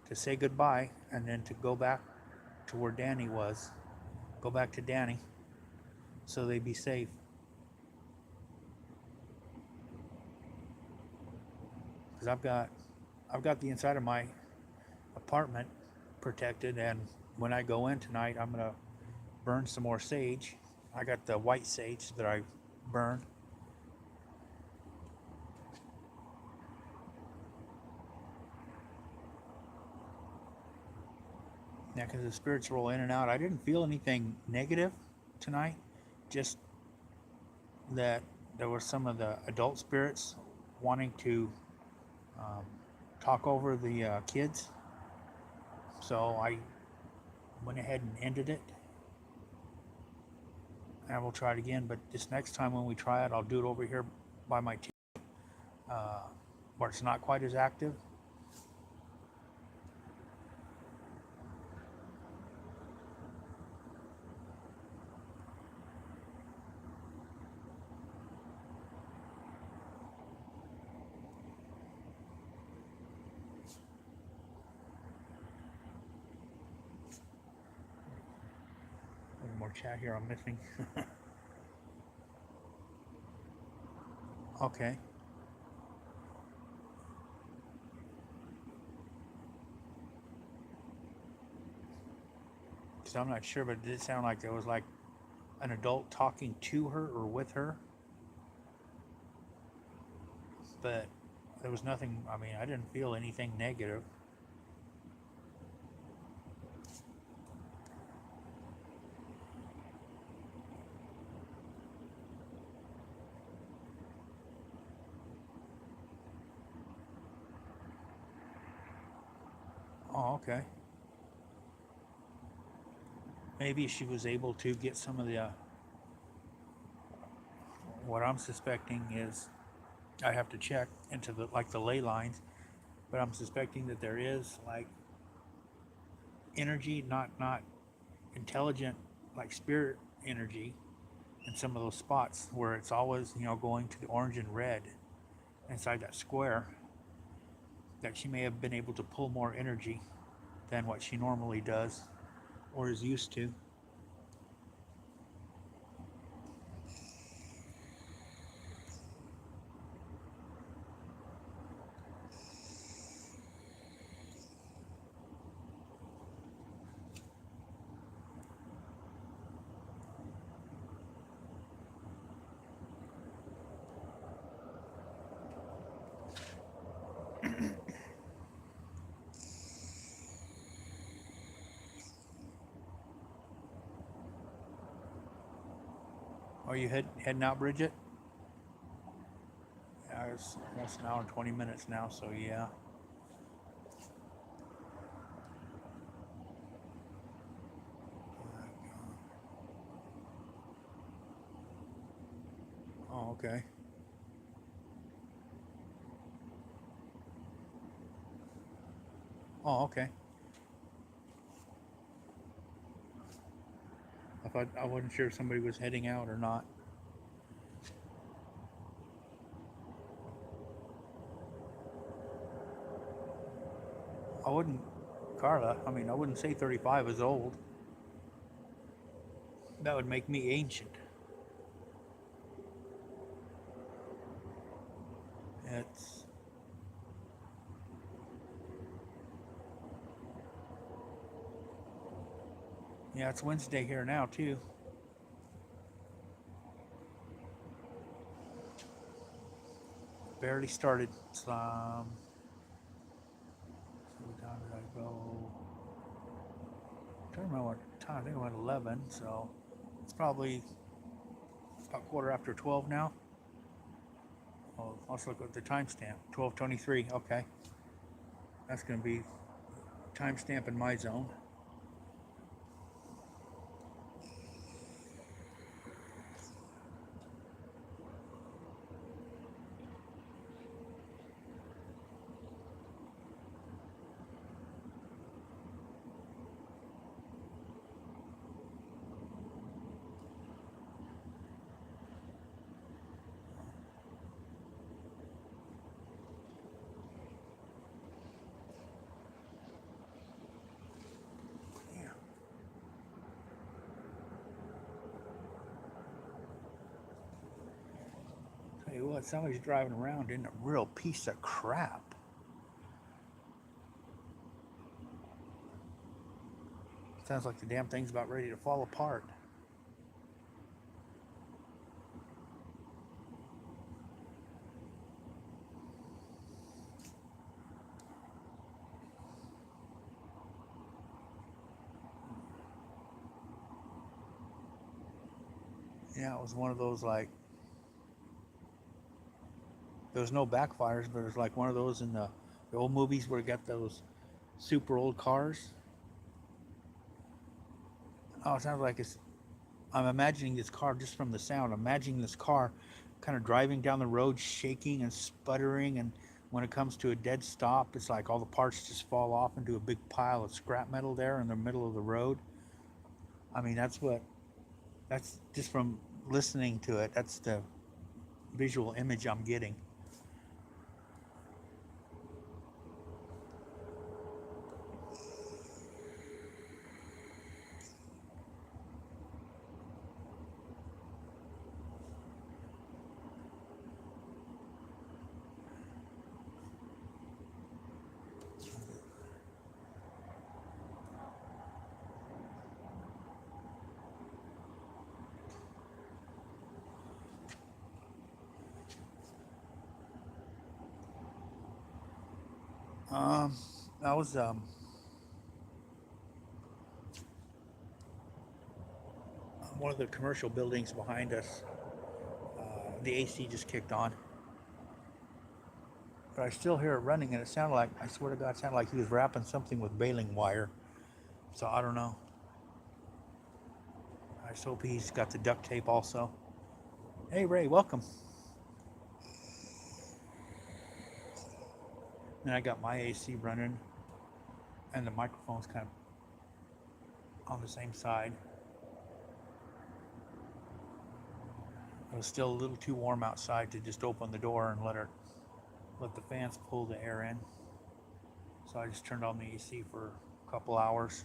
to say goodbye and then to go back to where Danny was. Go back to Danny so they be safe. Because I've got the inside of my apartment protected, and when I go in tonight, I'm gonna burn some more sage. I got the white sage that I burn. Yeah, because the spirits roll in and out. I didn't feel anything negative tonight, just that there were some of the adult spirits wanting to um, talk over the kids. So I went ahead and ended it. And we'll try it again, but this next time when we try it, I'll do it over here by my uh, where it's not quite as active. A little more chat here I'm missing. Okay. Because I'm not sure, but it did sound like it was like an adult talking to her or with her. But there was nothing, I mean, I didn't feel anything negative. Oh, okay. Maybe she was able to get some of the, what I'm suspecting is, I have to check into the, like the ley lines, but I'm suspecting that there is like energy, not intelligent, like spirit energy in some of those spots where it's always, going to the orange and red inside that square, that she may have been able to pull more energy than what she normally does or is used to. Are you heading out, Bridget? Yeah, it's almost an hour and 20 minutes now, so yeah. Oh, okay. Oh, okay. I wasn't sure if somebody was heading out or not. I wouldn't, Carla. I mean, I wouldn't say 35 is old. That would make me ancient. It's Yeah, it's Wednesday here now too. Barely started. So what time did I go? I don't remember what time. I think I went 11. So it's probably about quarter after 12 now. Oh, let's look at the timestamp. 12:23. Okay, that's going to be timestamp in my zone. Yeah. Tell you what, somebody's driving around in a real piece of crap. Sounds like the damn thing's about ready to fall apart. Yeah, it was one of those like there was no backfires, but it was like one of those in the old movies where you got those super old cars. Oh, it sounds like it's. I'm imagining this car just from the sound. I'm imagining this car kind of driving down the road, shaking and sputtering, and when it comes to a dead stop, it's like all the parts just fall off into a big pile of scrap metal there in the middle of the road. I mean, that's just from listening to it. That's the visual image I'm getting. Um, that was one of the commercial buildings behind us. The AC just kicked on, but I still hear it running, and it sounded like, I swear to God, it sounded like he was wrapping something with baling wire. So I don't know. I just hope he's got the duct tape also. Hey Ray, welcome. And I got my AC running, and the microphone's kind of on the same side. It was still a little too warm outside to just open the door and let the fans pull the air in. So I just turned on the AC for a couple hours.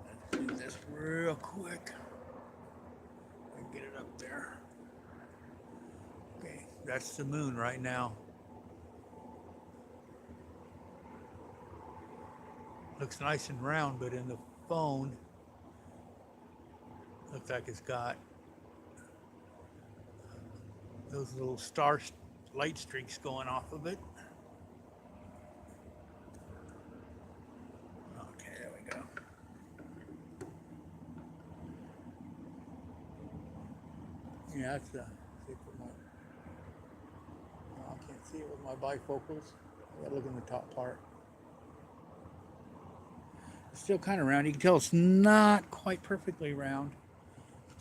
Let's do this real quick and get it up there. Okay, that's the moon right now. Looks nice and round, but in the phone, looks like it's got those little star light streaks going off of it. Okay, there we go. Yeah, that's see for I can't see it with my bifocals. I gotta look in the top part. Still kind of round. You can tell it's not quite perfectly round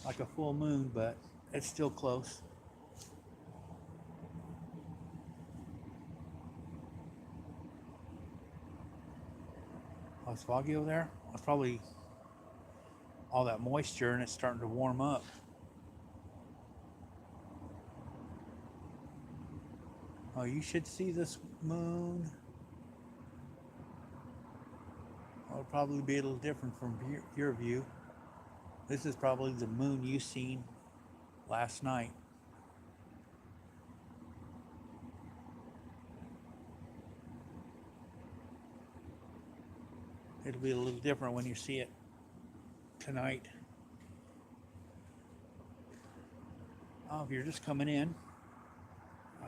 like a full moon, but it's still close. Oh, it's foggy over there. It's probably all that moisture and it's starting to warm up. Oh, you should see this moon. It'll probably be a little different from your view. This is probably the moon you seen last night. It'll be a little different when you see it tonight. Oh, if you're just coming in,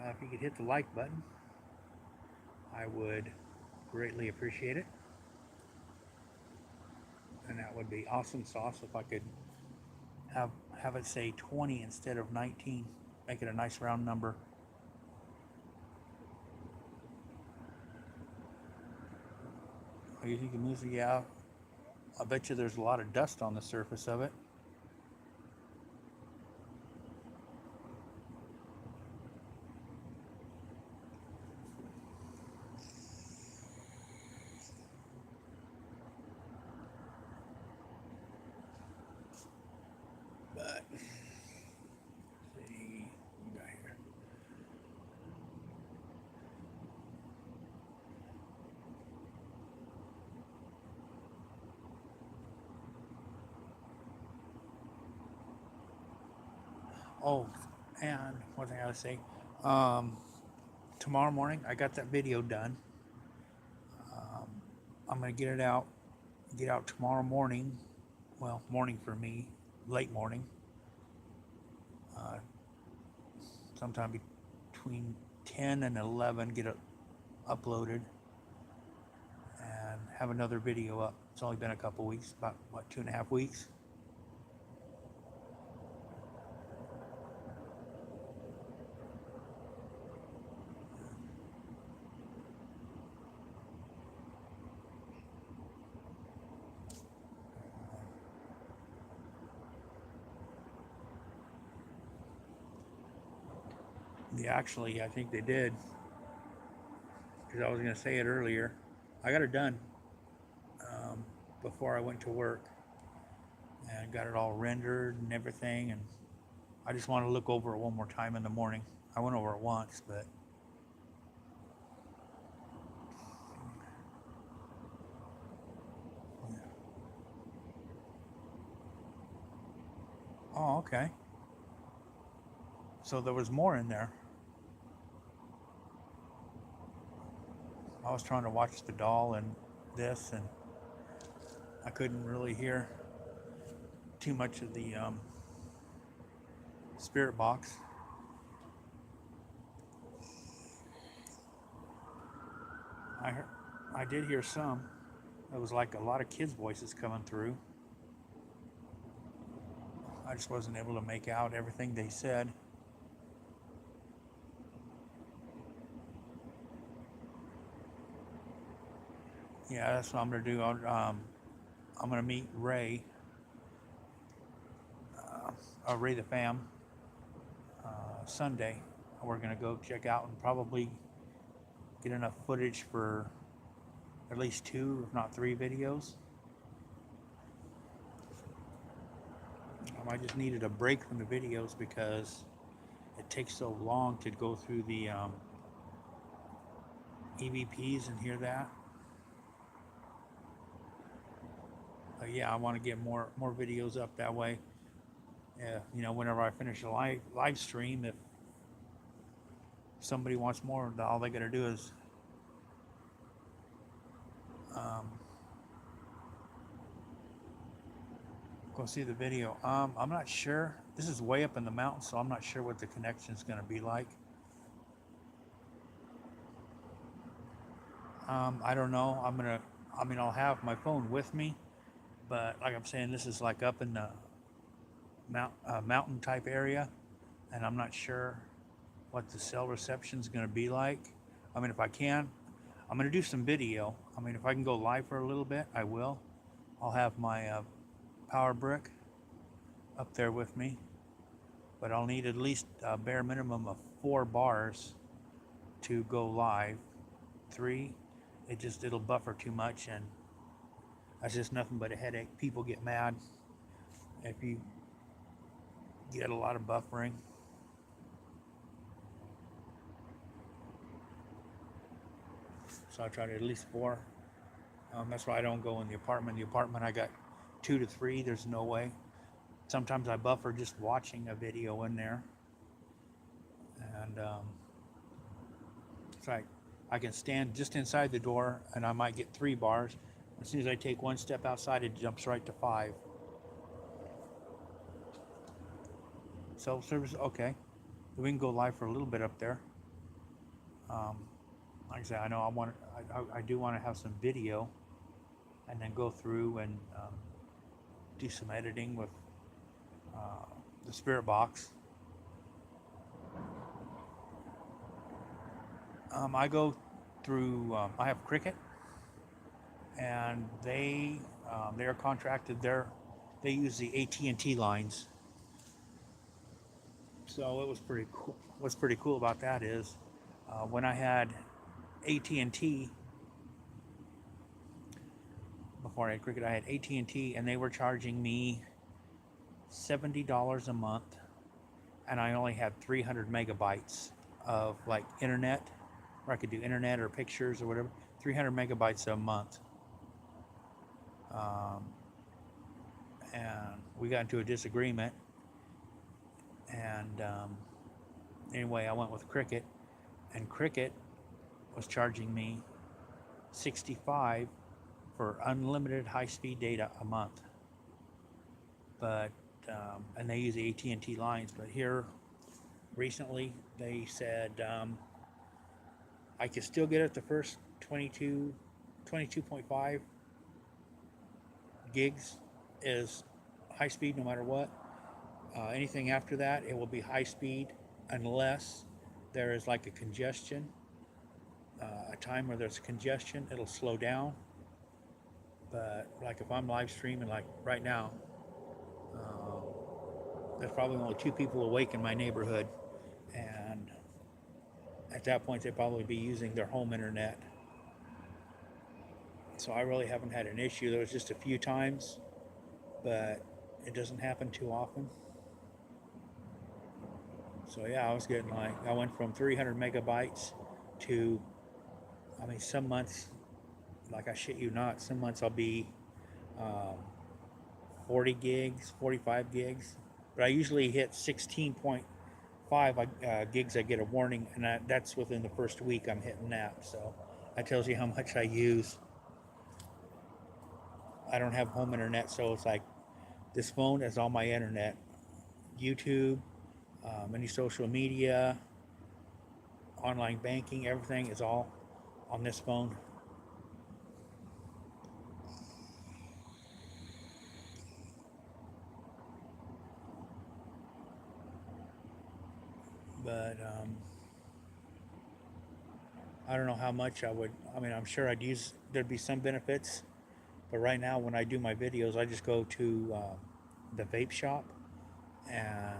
if you could hit the like button, I would greatly appreciate it. And that would be awesome sauce if I could have it say 20 instead of 19. Make it a nice round number. You think the moose? Yeah. I bet you there's a lot of dust on the surface of it. But let's see what we got here. Oh, and one thing I would say, um, tomorrow morning I got that video done. I'm gonna get out tomorrow morning. Well, morning for me, late morning. Uh, Sometime between 10 and 11, get it uploaded and have another video up. It's only been a couple weeks, about what, 2.5 weeks. Yeah, actually, I think they did, because I was going to say it earlier. I got it done before I went to work and got it all rendered and everything. And I just want to look over it one more time in the morning. I went over it once, but yeah. Oh, okay. So there was more in there. I was trying to watch the doll and this, and I couldn't really hear too much of the spirit box. I heard, I did hear some. It was like a lot of kids' voices coming through. I just wasn't able to make out everything they said. Yeah, that's what I'm gonna do. I'm gonna meet Ray, Ray the Fam, Sunday. We're gonna go check out and probably get enough footage for at least 2, if not 3 videos. I just needed a break from the videos because it takes so long to go through the EVPs and hear that. But yeah, I want to get more videos up that way. Whenever I finish a live stream, if somebody wants more, all they got to do is go see the video. I'm not sure. This is way up in the mountains, so I'm not sure what the connection is going to be like. I don't know. I'll have my phone with me, but like I'm saying, this is like up in the mountain type area, and I'm not sure what the cell reception is going to be like. If I can, I'm going to do some video. If I can go live for a little bit, I will. I'll have my power brick up there with me, but I'll need at least a bare minimum of 4 bars to go live. 3, it'll buffer too much, and that's just nothing but a headache. People get mad if you get a lot of buffering. So I try to at least 4. That's why I don't go in the apartment. The apartment I got 2 to 3. There's no way. Sometimes I buffer just watching a video in there, and it's like I can stand just inside the door, and I might get 3 bars. As soon as I take 1 step outside, it jumps right to 5. Self-service, okay. We can go live for a little bit up there. Like I said, I know I do want to have some video, and then go through and do some editing with the spirit box. I go through. I have Cricket, and they are contracted. They use the AT&T lines. So it was pretty cool. What's pretty cool about that is when I had AT&T, before I had Cricket, I had AT&T, and they were charging me $70 a month, and I only had 300 megabytes of like internet, where I could do internet or pictures or whatever. 300 megabytes a month. And we got into a disagreement, and anyway, I went with Cricket, and Cricket was charging me $65 for unlimited high-speed data a month. But and they use the AT&T lines. But here recently they said I could still get it the first 22.5 gigs is high speed no matter what. Anything after that, it will be high speed unless there is like a congestion, a time where there's congestion, it'll slow down. But like if I'm live streaming, like right now, there's probably only 2 people awake in my neighborhood, and at that point they'd probably be using their home internet. So I really haven't had an issue. There was just a few times, but it doesn't happen too often. So yeah, I went from 300 megabytes to, I mean, some months, like I shit you not, some months I'll be 40 gigs, 45 gigs, but I usually hit 16.5 gigs. I get a warning, and that's within the first week I'm hitting that. So that tells you how much I use. I don't have home internet, so it's like this phone is all my internet. YouTube, any social media, online banking, everything is all on this phone. But I don't know how much I mean, I'm sure there'd be some benefits, but right now when I do my videos, I just go to the vape shop, and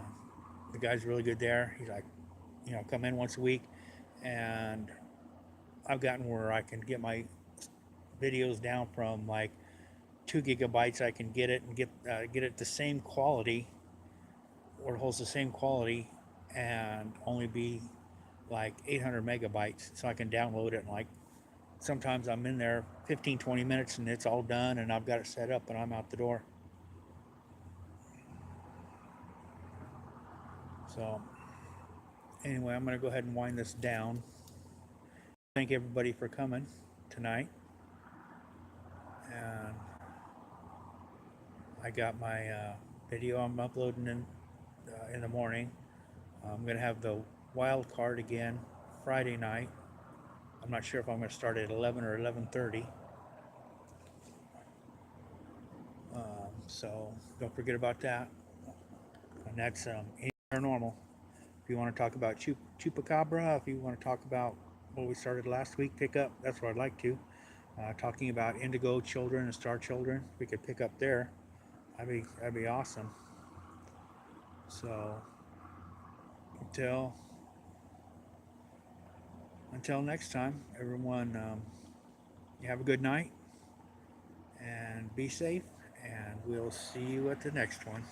the guy's really good there. He's like, come in once a week, and I've gotten where I can get my videos down from like 2 gigabytes. I can get it and get it the same quality, or it holds the same quality, and only be like 800 megabytes. So I can download it, and like sometimes I'm in there 15-20 minutes and it's all done, and I've got it set up and I'm out the door. So anyway, I'm going to go ahead and wind this down. Thank everybody for coming tonight. And I got my video I'm uploading in the morning. I'm going to have the wild card again Friday night. I'm not sure if I'm going to start at 11 or 11:30. So don't forget about that. And that's Paranormal. If you want to talk about Chupacabra, if you want to talk about what we started last week, pick up. That's what I'd like to. talking about indigo children and star children. We could pick up there. That'd be awesome. So until until next time, everyone, you have a good night and be safe. And we'll see you at the next one.